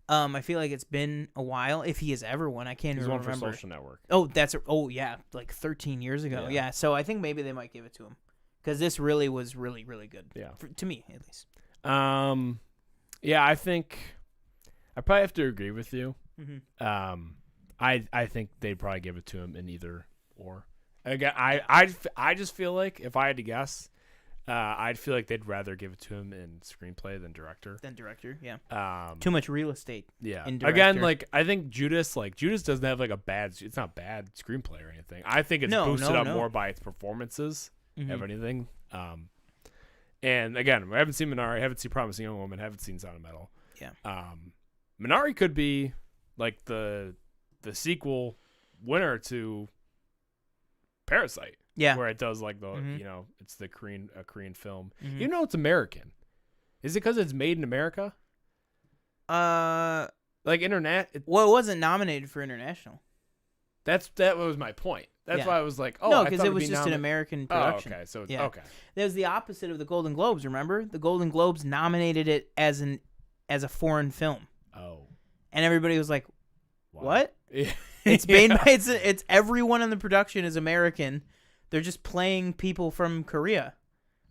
I feel like it's been a while, if he has ever won. I can't even remember. He's won for Social Network. Oh, yeah, like 13 years ago. Yeah, so I think maybe they might give it to him because this really was really, really good. Yeah, to me at least. Yeah, I think I probably have to agree with you. I think they'd probably give it to him in either or. Again, I just feel like if I had to guess, I'd feel like they'd rather give it to him in screenplay than director. Yeah. Too much real estate. Yeah. In director. Again, like I think Judas doesn't have like it's not bad screenplay or anything. I think it's boosted up more by its performances, if anything. And again, I haven't seen Minari, haven't seen Promising Young Woman, haven't seen Sound of Metal. Yeah. Minari could be like the sequel winner to Parasite. Yeah. Where it does like the it's a Korean film. You know it's American. Is it because it's made in America? Like internet. Well, it wasn't nominated for international. That was my point. That's why I was like, oh, no, because it was just an American production. Oh, okay, so okay. That was the opposite of the Golden Globes. Remember, the Golden Globes nominated it as a foreign film. Oh, and everybody was like, "What?" Yeah. It's made by it's everyone in the production is American. They're just playing people from Korea.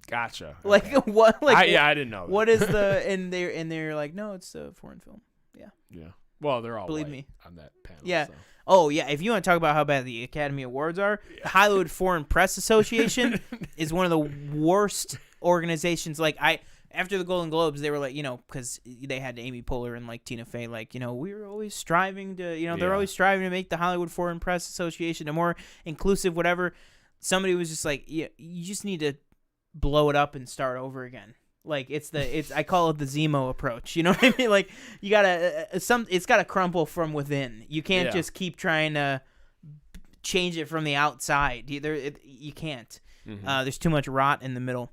Gotcha. Like okay. what? Like I didn't know that. What is the and they're like, no, it's a foreign film. Yeah. Yeah. Well, they're all believe white me on that panel. Yeah. So. Oh yeah. If you want to talk about how bad the Academy Awards are, the Hollywood Foreign Press Association is one of the worst organizations. Like after the Golden Globes, they were like, because they had Amy Poehler and like Tina Fey, like, we were always striving to, they're always striving to make the Hollywood Foreign Press Association a more inclusive, whatever. Somebody was just like, you just need to blow it up and start over again. Like I call it the Zemo approach. You know what I mean? Like you gotta it's gotta crumble from within. You can't just keep trying to change it from the outside. You can't. Mm-hmm. There's too much rot in the middle.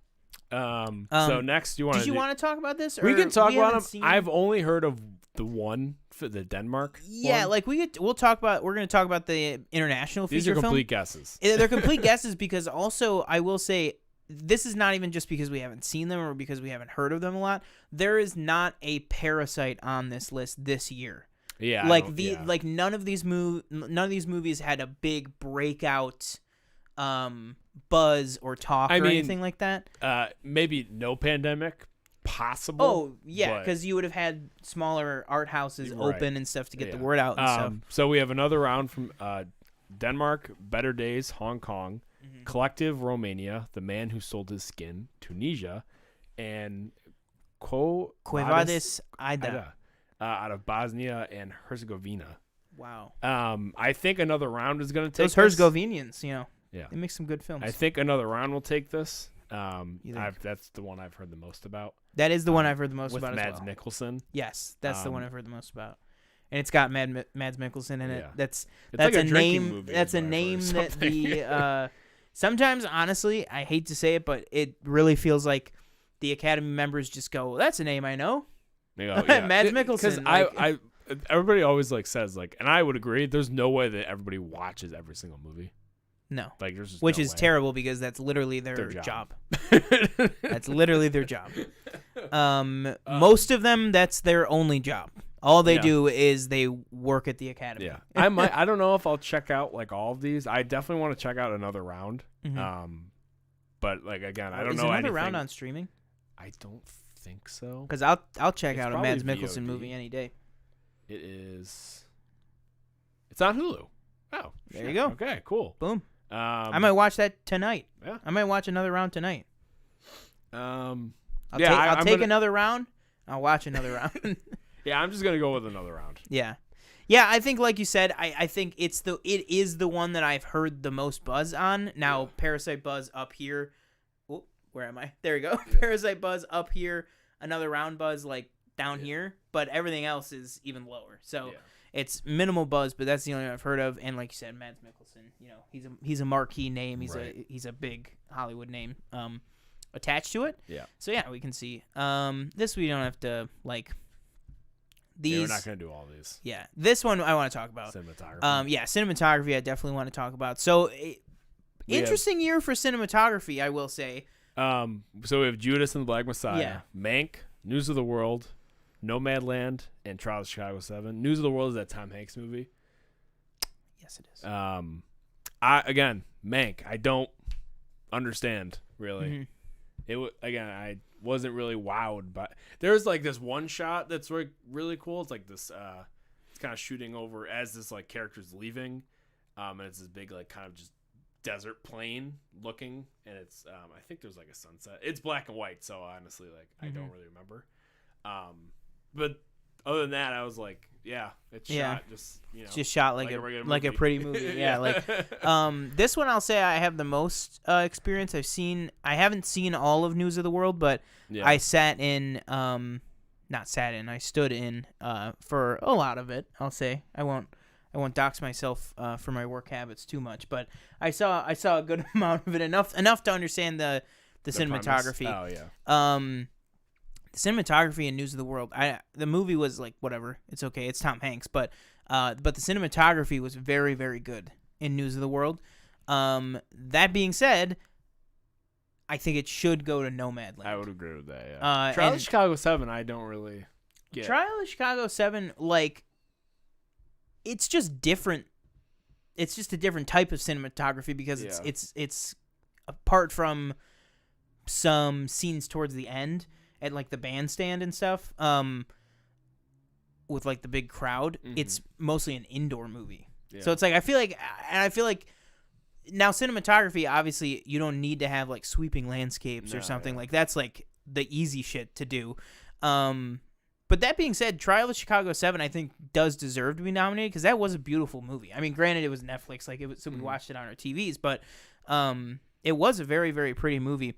So next, did you want to talk about this? We can talk about them. I've only heard of the one for the Denmark. Yeah, one. like we're going to talk about the international feature film. These are complete guesses. They're complete guesses because also I will say this is not even just because we haven't seen them or because we haven't heard of them a lot. There is not a Parasite on this list this year. Yeah, like none of these movies had a big breakout buzz or talk or anything like that. Maybe no pandemic possible. Oh yeah, because you would have had smaller art houses open and stuff to get the word out and stuff. So we have another round from Denmark, Better Days, Hong Kong, Collective, Romania, The Man Who Sold His Skin, Tunisia, and Quo Vadis Ida out of Bosnia and Herzegovina. Wow. I think another round is going to take those Herzegovinians, Yeah, they make some good films. I think another round will take this. That's the one I've heard the most about. That is the one I've heard the most with about Mads as well. Mikkelsen. Yes, that's the one I've heard the most about, and it's got Mads Mikkelsen in it. Yeah. That's like a name. Movie that's a name that the sometimes honestly I hate to say it, but it really feels like the Academy members just go, well, "That's a name I know." They go, yeah. Mads Mikkelsen. Because everybody always says and I would agree. There's no way that everybody watches every single movie. No, there's just which no is way. terrible because that's literally their job. That's literally their job. Most of them, that's their only job. All they do is they work at the Academy. Yeah, I don't know if I'll check out all of these. I definitely want to check out another round. Mm-hmm. But again, I don't know. Is another anything. round on streaming? I don't think so. Because I'll check out a Mads probably Mikkelsen VOD. movie any day. It is. It's on Hulu. Oh, there you go. Okay, cool. Boom. I might watch that tonight. Yeah. I might watch another round tonight. I'll take another round. I'll watch another round. Yeah, I'm just gonna go with another round. Yeah. I think like you said, I think it is the one that I've heard the most buzz on. Now Parasite buzz up here. Oh, where am I? There we go. Yeah. Parasite buzz up here. Another round buzz down here. But everything else is even lower. So it's minimal buzz, but that's the only one I've heard of. And like you said, Mads Mikkelsen. He's a marquee name. He's a big Hollywood name. Attached to it. Yeah. So we can see. This we don't have to these. We're not gonna do all these. Yeah. This one I want to talk about. Cinematography. Cinematography. I definitely want to talk about. So, interesting year for cinematography, I will say. So we have Judas and the Black Messiah. Yeah. Mank, News of the World, Nomadland, and Trial of Chicago 7. News of the World is that Tom Hanks movie. Yes, it is. Mank. I don't understand really. Mm-hmm. I wasn't really wowed, but there's this one shot that's really cool. It's this. It's kind of shooting over as this character's leaving, and it's this big kind of just desert plain looking, and it's I think there's a sunset. It's black and white, so honestly I don't really remember. But other than that, I was it's shot just it's just shot like a pretty movie. Yeah. This one I'll say I have the most experience. I haven't seen all of News of the World, but I stood in for a lot of it. I'll say I won't dox myself for my work habits too much, but I saw a good amount of it, enough to understand the cinematography. Premise. Oh yeah. The cinematography in News of the World, the movie was whatever. It's okay. It's Tom Hanks, but but the cinematography was very, very good in News of the World. That being said, I think it should go to Nomadland. I would agree with that, yeah. Trial of Chicago 7, I don't really get. Trial of Chicago 7, like, it's just different. It's just a different type of cinematography because it's apart from some scenes towards the end at, like, the bandstand and stuff, with, like, the big crowd, it's mostly an indoor movie. Yeah. So it's like, I feel like now cinematography, obviously, you don't need to have, like, sweeping landscapes or something. Like, that's, like, the easy shit to do. But that being said, Trial of Chicago 7, I think, does deserve to be nominated because that was a beautiful movie. I mean, granted, it was Netflix, like, it was, so we watched it on our TVs, but it was a very, very pretty movie.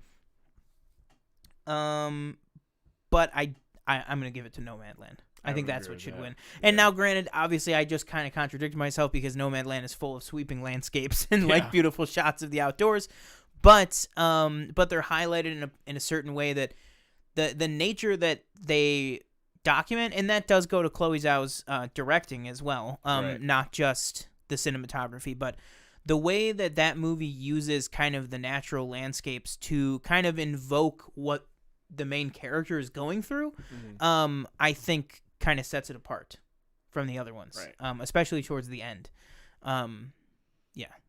But I'm going to give it to Nomadland. I think that's what should win. And now, granted, obviously, I just kind of contradicted myself because Nomadland is full of sweeping landscapes and like beautiful shots of the outdoors, but they're highlighted in a certain way that the nature that they document, and that does go to Chloe Zhao's directing as well, not just the cinematography, but the way that movie uses kind of the natural landscapes to kind of invoke what the main character is going through, I think kind of sets it apart from the other ones, especially towards the end. Some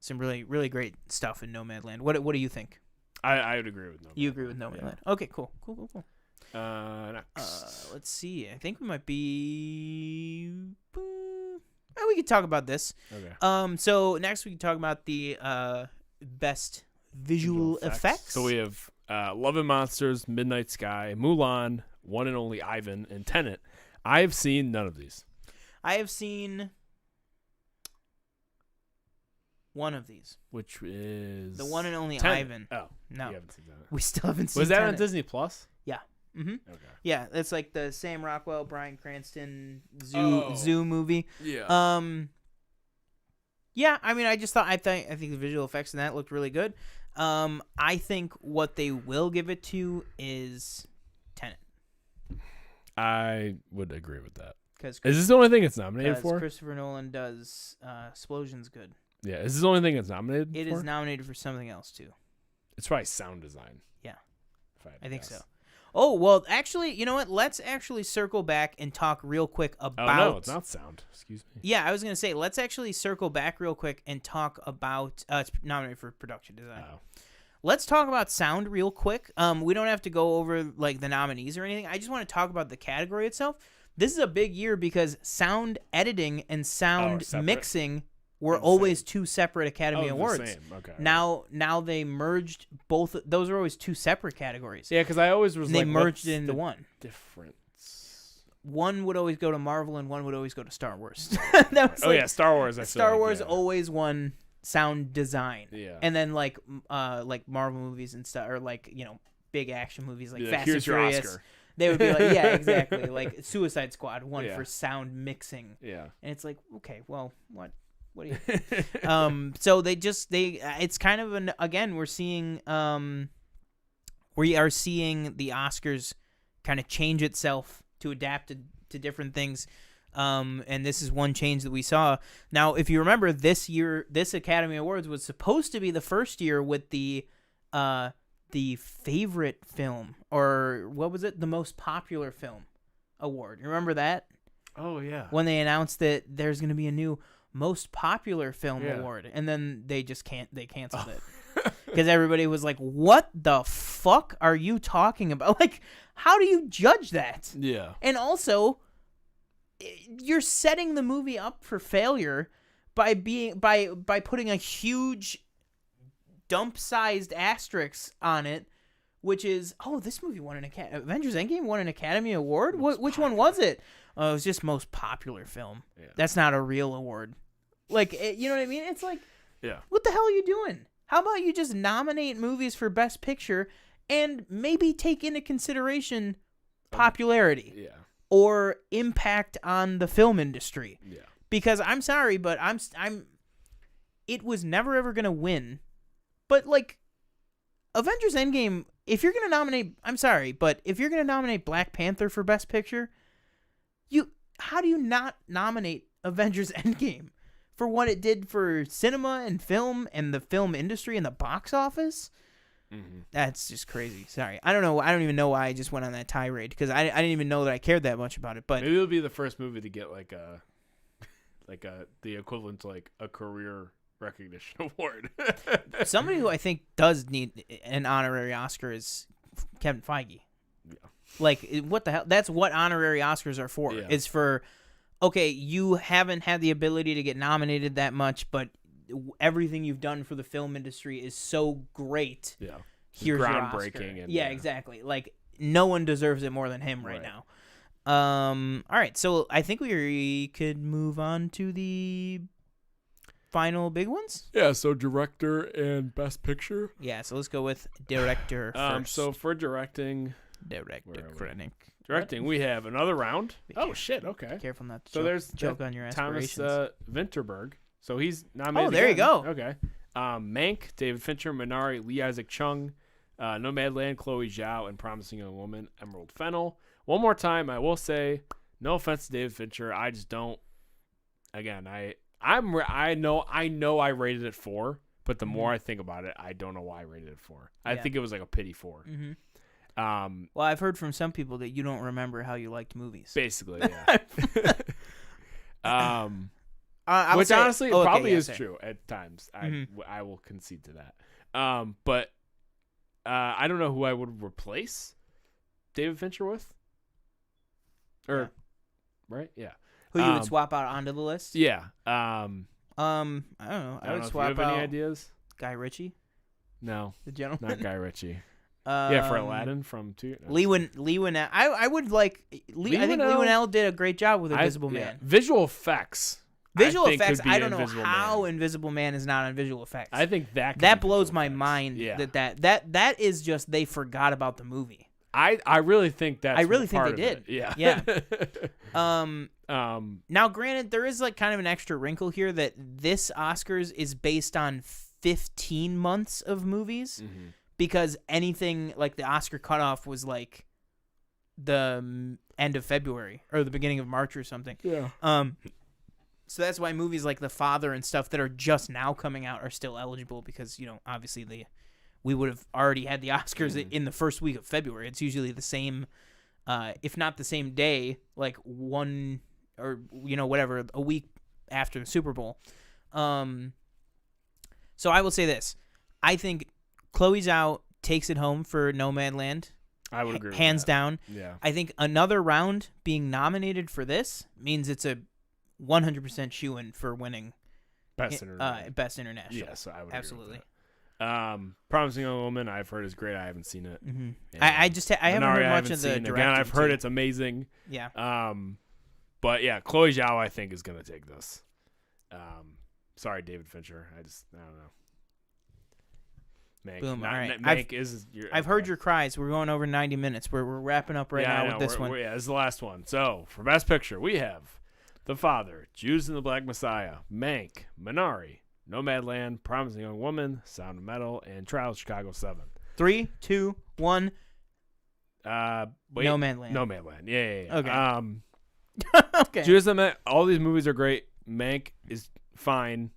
really, really great stuff in Nomadland. What do you think? I would agree with Nomadland. You agree with Nomadland? Yeah. Okay, cool. Next. Let's see. I think we might be... we could talk about this. Okay. So next we can talk about the best visual effects. So we have Love and Monsters, Midnight Sky, Mulan, One and Only Ivan, and Tenet. I have seen none of these. I have seen one of these. Which is... The One and Only Tenet. Ivan. Oh. No. You haven't seen that. We still haven't seen Was that Tenet. on Disney Plus? Yeah. Mm-hmm. Okay. Yeah, it's like the Sam Rockwell, Bryan Cranston zoo movie. Yeah. Yeah, I mean, I think the visual effects in that looked really good. I think what they will give it to is Tenet. I would agree with that. Is this the only thing it's nominated for? Christopher Nolan does Explosions good. Yeah, is this the only thing it's nominated for? It is nominated for something else, too. It's probably sound design. Yeah. I think so. Oh, well, actually, you know what? Let's actually circle back and talk real quick about... Oh, no, it's not sound. Excuse me. Yeah, I was going to say, let's actually circle back real quick and talk about... it's nominated for production design. Oh. Let's talk about sound real quick. We don't have to go over like the nominees or anything. I just want to talk about the category itself. This is a big year because sound editing and sound mixing were always two separate Academy Awards. Same. Okay. Now they merged both. Those are always two separate categories. Yeah, because I always was they merged it into one. Difference. One would always go to Marvel and one would always go to Star Wars. Star Wars. Star Wars always won sound design. Yeah. And then like Marvel movies and stuff, or like, you know, big action movies like Fast and here's your Furious. Oscar. They would be like, yeah, exactly. Like Suicide Squad won for sound mixing. Yeah. And it's like, okay, well, what do you so it's kind of again, we are seeing the Oscars kind of change itself to adapt to different things. And this is one change that we saw. Now, if you remember, this year, this Academy Awards was supposed to be the first year with the favorite film, or what was it? The most popular film award. You remember that? Oh, yeah. When they announced that there's going to be a new most popular film award, and then they canceled it. Because everybody was like, what the fuck are you talking about? Like, how do you judge that? Yeah. And also, you're setting the movie up for failure by putting a huge dump-sized asterisk on it, which is, this movie won an Avengers Endgame won an Academy Award? Which one was it? Oh, it was just most popular film. Yeah. That's not a real award. Like, you know what I mean? It's like, what the hell are you doing? How about you just nominate movies for Best Picture and maybe take into consideration popularity or impact on the film industry? Yeah. Because I'm sorry, but it was never ever gonna win. But like, Avengers Endgame, if you're gonna nominate, I'm sorry, but if you're gonna nominate Black Panther for Best Picture, how do you not nominate Avengers Endgame for what it did for cinema and film and the film industry and the box office. Mm-hmm. That's just crazy. Sorry. I don't know. I don't even know why I just went on that tirade because I didn't even know that I cared that much about it. But maybe it'll be the first movie to get the equivalent to like a career recognition award. Somebody who I think does need an honorary Oscar is Kevin Feige. Yeah. Like, what the hell? That's what honorary Oscars are for. Yeah. Is for, okay, you haven't had the ability to get nominated that much, but everything you've done for the film industry is so great. Yeah. Here's your Oscar. Groundbreaking. And, yeah, exactly. Like, no one deserves it more than him right now. All right, so I think we could move on to the final big ones. Yeah, so director and best picture. Yeah, so let's go with director first. So for directing, we have Another Round. Shit, okay. Careful not to choke on your aspirations. Thomas Vinterberg. So he's nominated. Oh, there again. You go. Okay. Mank, David Fincher, Minari, Lee Isaac Chung, Nomadland, Chloe Zhao, and Promising Young Woman, Emerald Fennell. One more time, I will say, no offense to David Fincher, I just don't. Again, I know I rated it 4, but the more I think about it, I don't know why I rated it 4. I think it was like a pity 4. Mm-hmm. Well, I've heard from some people that you don't remember how you liked movies. Basically, yeah. Which honestly probably is true at times. I will concede to that. But I don't know who I would replace David Fincher with. Right? Yeah. Who you would swap out onto the list? Yeah. I don't know. I would swap out. Do you have any ideas? Guy Ritchie? No. The gentleman? Not Guy Ritchie. For Aladdin from 2. Lee Winnell. I would like I think Lee Winnell did a great job with Invisible Man. Visual effects. I don't know how Invisible Man is not on visual effects. I think that blows my mind. Yeah. That is just they forgot about the movie. I really think that's they did. Yeah. Yeah. Now granted there is like kind of an extra wrinkle here that this Oscars is based on 15 months of movies because anything like the Oscar cutoff was like the end of February or the beginning of March or something. Yeah. So that's why movies like The Father and stuff that are just now coming out are still eligible because, obviously we would have already had the Oscars in the first week of February. It's usually the same, if not the same day, like one or, whatever, a week after the Super Bowl. So I will say this. I think Chloe Zhao takes it home for Nomadland. I would agree with hands that. down. Yeah. I think Another Round being nominated for this means it's a 100% shoo-in for winning Best International. Yes, I would absolutely. Promising Young Woman, I've heard is great. I haven't seen it. Mm-hmm. I haven't heard much of the directing. Again, I've heard it's amazing. Yeah. But yeah, Chloe Zhao, I think, is gonna take this. Sorry, David Fincher. I don't know. Mank. Boom. All right. I've heard your cries. We're going over 90 minutes. We're wrapping up now with this one. Yeah, this is the last one. So for Best Picture, we have The Father, Judas and the Black Messiah, Mank, Minari, Nomadland, Promising Young Woman, Sound of Metal, and Trial of Chicago 7. 3, 2, 1. Nomadland. Nomadland. Yeah. Okay. Okay. Judas and the all these movies are great. Mank is fine.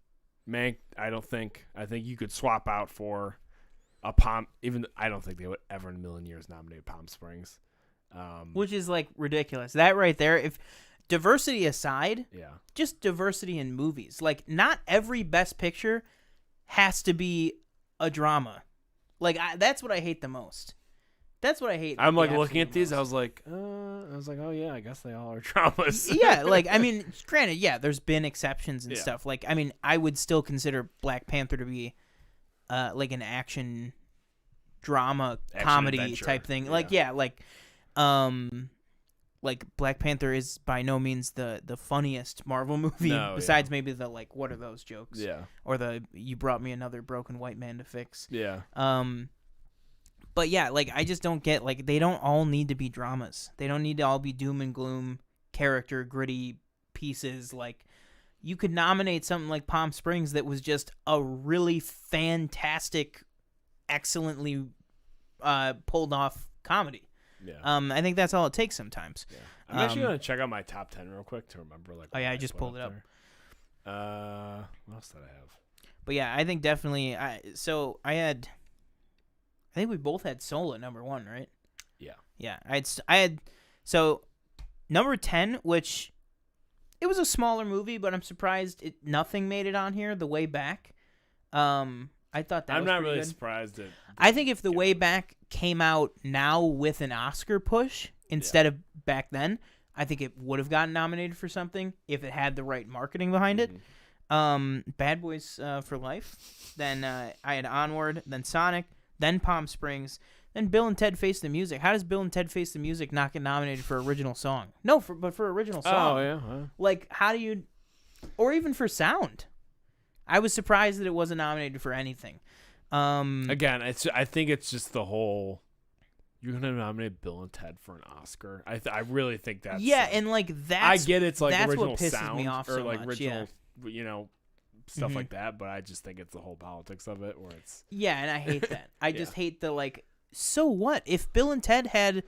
Mank, I think you could swap out for a Palm. Even I don't think they would ever in a million years nominate Palm Springs. Which is like ridiculous. That right there, if diversity aside, just diversity in movies. Like, not every Best Picture has to be a drama. Like, that's what I hate the most. That's what I hate. I'm like looking at these. I was like, oh yeah, I guess they all are dramas. Yeah, like I mean, granted, there's been exceptions and stuff. Like, I mean, I would still consider Black Panther to be, like an action drama comedy adventure type thing. Like Black Panther is by no means the funniest Marvel movie besides maybe the like what are those jokes? Yeah. Or the you brought me another broken white man to fix. Yeah. But yeah, like I just don't get like they don't all need to be dramas. They don't need to all be doom and gloom character gritty pieces. Like you could nominate something like Palm Springs that was just a really fantastic, excellently pulled off comedy. Yeah. I think that's all it takes sometimes. I'm actually gonna check out my top 10 real quick to remember. Like, oh yeah, I just pulled it up. What else did I have? But yeah, I think definitely. I think we both had Soul at number 1, right? Yeah. Yeah, I had so number 10, which it was a smaller movie, but I'm surprised nothing made it on here. The Way Back. I thought that. I'm was not pretty really good. surprised. I think if The Way Back came out now with an Oscar push instead of back then, I think it would have gotten nominated for something if it had the right marketing behind it. Bad Boys for Life. Then I had Onward. Then Sonic. Then Palm Springs. Then Bill and Ted Face the Music. How does Bill and Ted Face the Music not get nominated for original song? No, but for original song. Oh yeah. Like, how do you, or even for sound? I was surprised that it wasn't nominated for anything. Again, I think it's just the whole. You're gonna nominate Bill and Ted for an Oscar. I really think that's and like that's I get it's like that's original what pisses sound me off or so like much, original stuff like that, but I just think it's the whole politics of it where it's and I hate that. I just hate the like. So what if Bill and Ted had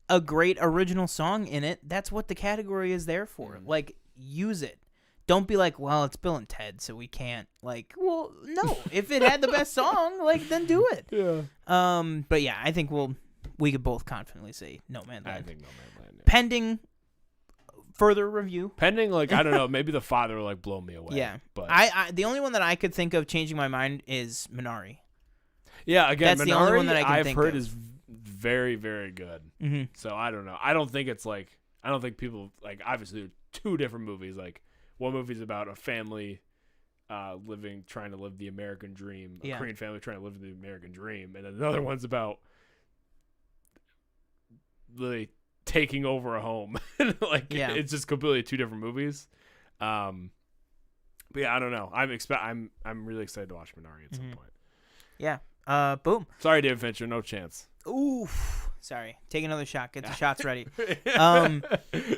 a great original song in it? That's what the category is there for. Like, use it. Don't be like, well, it's Bill and Ted, so we can't. Like, well, no. If it had the best song, like, then do it. Yeah. But yeah, I think we could both confidently say No Man's Land. I think No Man's Land. Yeah. Pending further review. Pending, like, I don't know, maybe The Father will like blow me away. Yeah. But I the only one that I could think of changing my mind is Minari. Yeah, again, That's Minari, the only one that I can I've think heard of. is very, very good. Mm-hmm. So I don't know. I don't think it's like I don't think people like obviously they're two different movies. Like one movie's about a family trying to live the American dream, a Korean family trying to live the American dream, and then another one's about really taking over a home. It's just completely two different movies. But yeah, I don't know. I'm really excited to watch Minari at some point. Yeah. Boom. Sorry, David Fincher, no chance. Oof. Sorry. Take another shot. Get the shots ready.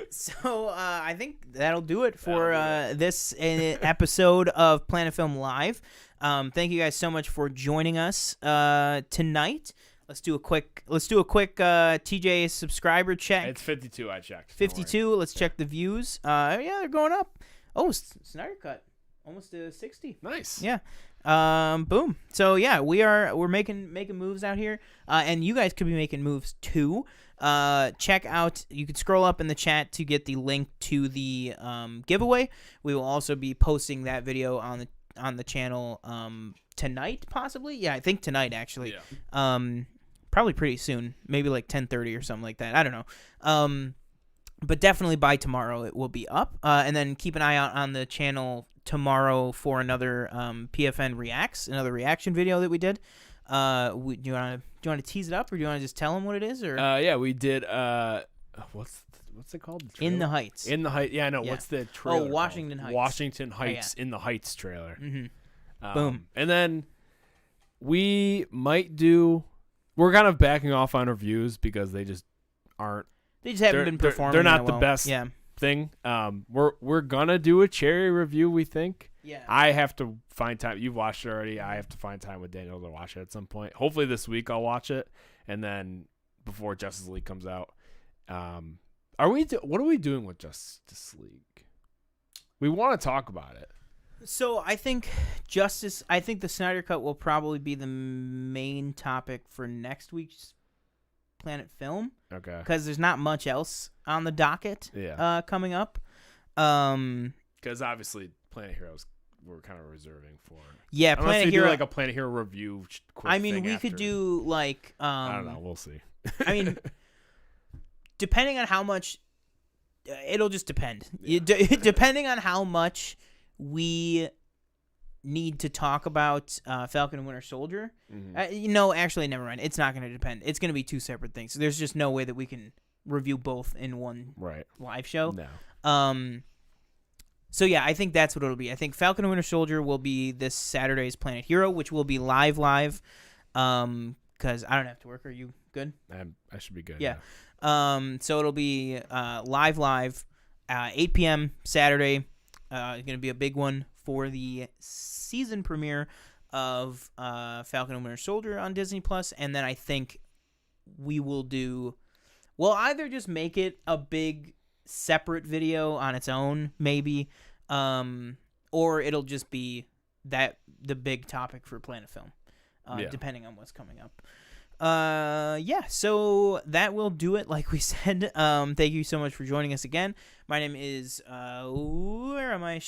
So I think that'll do it for this episode of Planet Film Live. Thank you guys so much for joining us tonight. Let's do a quick TJ subscriber check. It's 52. I checked. 52. Let's check the views. Yeah, they're going up. Oh, Snyder Cut, almost to 60. Nice. Yeah. Boom. So yeah, we're making moves out here, and you guys could be making moves too. Check out. You can scroll up in the chat to get the link to the giveaway. We will also be posting that video on the channel tonight, possibly. Yeah, I think tonight actually. Yeah. Probably pretty soon, maybe like 10:30 or something like that. I don't know. But definitely by tomorrow it will be up. And then keep an eye out on the channel tomorrow for another PFN Reacts, another reaction video that we did. Do you want to tease it up, or do you want to just tell them what it is? Or yeah, we did. What's it called? In the Heights. In the Heights. Yeah, no. Yeah. What's the trailer? Oh, Washington called? Heights. Washington Heights. In the Heights trailer. Mm-hmm. Boom. And then we might do. We're kind of backing off on reviews because they just aren't. They just haven't been performing. They're not the well. best thing. We're gonna do a cherry review. We think. Yeah. I have to find time. You've watched it already. I have to find time with Daniel to watch it at some point. Hopefully this week I'll watch it, and then before Justice League comes out. What are we doing with Justice League? We want to talk about it. So I think the Snyder Cut will probably be the main topic for next week's Planet Film. Okay. Because there's not much else on the docket. Coming up. Because obviously Planet Heroes we're kind of reserving for. Yeah, Planet Hero, do like a Planet Hero review. I mean, we could do like. I don't know. We'll see. I mean, depending on how much, it'll just depend. Yeah. Depending on how much we need to talk about Falcon and Winter Soldier. Mm-hmm. Actually, never mind. It's not going to depend. It's going to be two separate things. There's just no way that we can review both in one live show. No. So yeah, I think that's what it'll be. I think Falcon and Winter Soldier will be this Saturday's Planet Hero, which will be live. Because I don't have to work. Are you good? I should be good. Yeah. So it'll be live, 8 p.m. Saturday. Going to be a big one for the season premiere of Falcon and Winter Soldier on Disney Plus, and then I think we will do we'll either just make it a big separate video on its own, maybe, or it'll just be the big topic for Planet Film, depending on what's coming up. So that will do it. Like we said, thank you so much for joining us again. My name is where am I?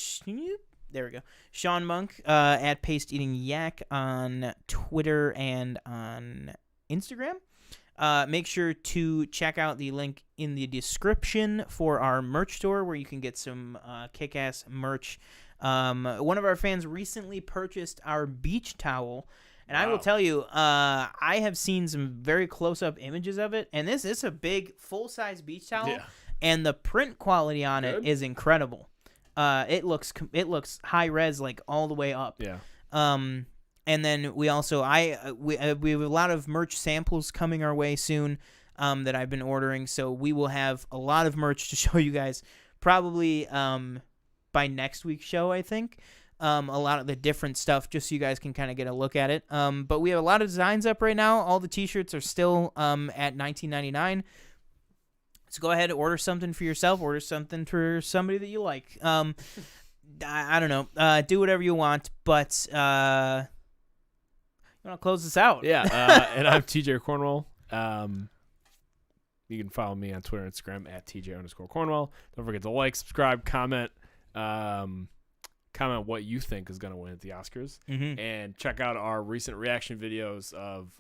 There we go. Sean Monk, at Paste Eating Yak on Twitter and on Instagram. Make sure to check out the link in the description for our merch store where you can get some kick-ass merch. One of our fans recently purchased our beach towel, and I will tell you, I have seen some very close-up images of it, and this is a big, full-size beach towel, and the print quality on it is incredible. It looks high-res, like, all the way up. Yeah. And then we also we have a lot of merch samples coming our way soon that I've been ordering, so we will have a lot of merch to show you guys probably by next week's show, I think. A lot of the different stuff just so you guys can kind of get a look at it. But we have a lot of designs up right now. All the t-shirts are still at $19.99. So go ahead and order something for yourself, order something for somebody that you like. I don't know. Do whatever you want, but you want to close this out? Yeah, and I'm TJ Cornwell. You can follow me on Twitter and Instagram at TJ_Cornwell. Don't forget to like, subscribe, comment what you think is going to win at the Oscars. Mm-hmm. And check out our recent reaction videos of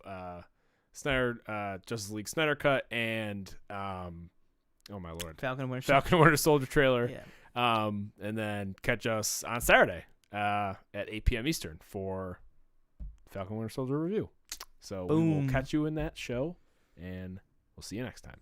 Justice League Snyder Cut and, oh my Lord, Falcon Winter Soldier trailer. Yeah. And then catch us on Saturday at 8 p.m. Eastern for Falcon Winter Soldier review. So we will catch you in that show, and we'll see you next time.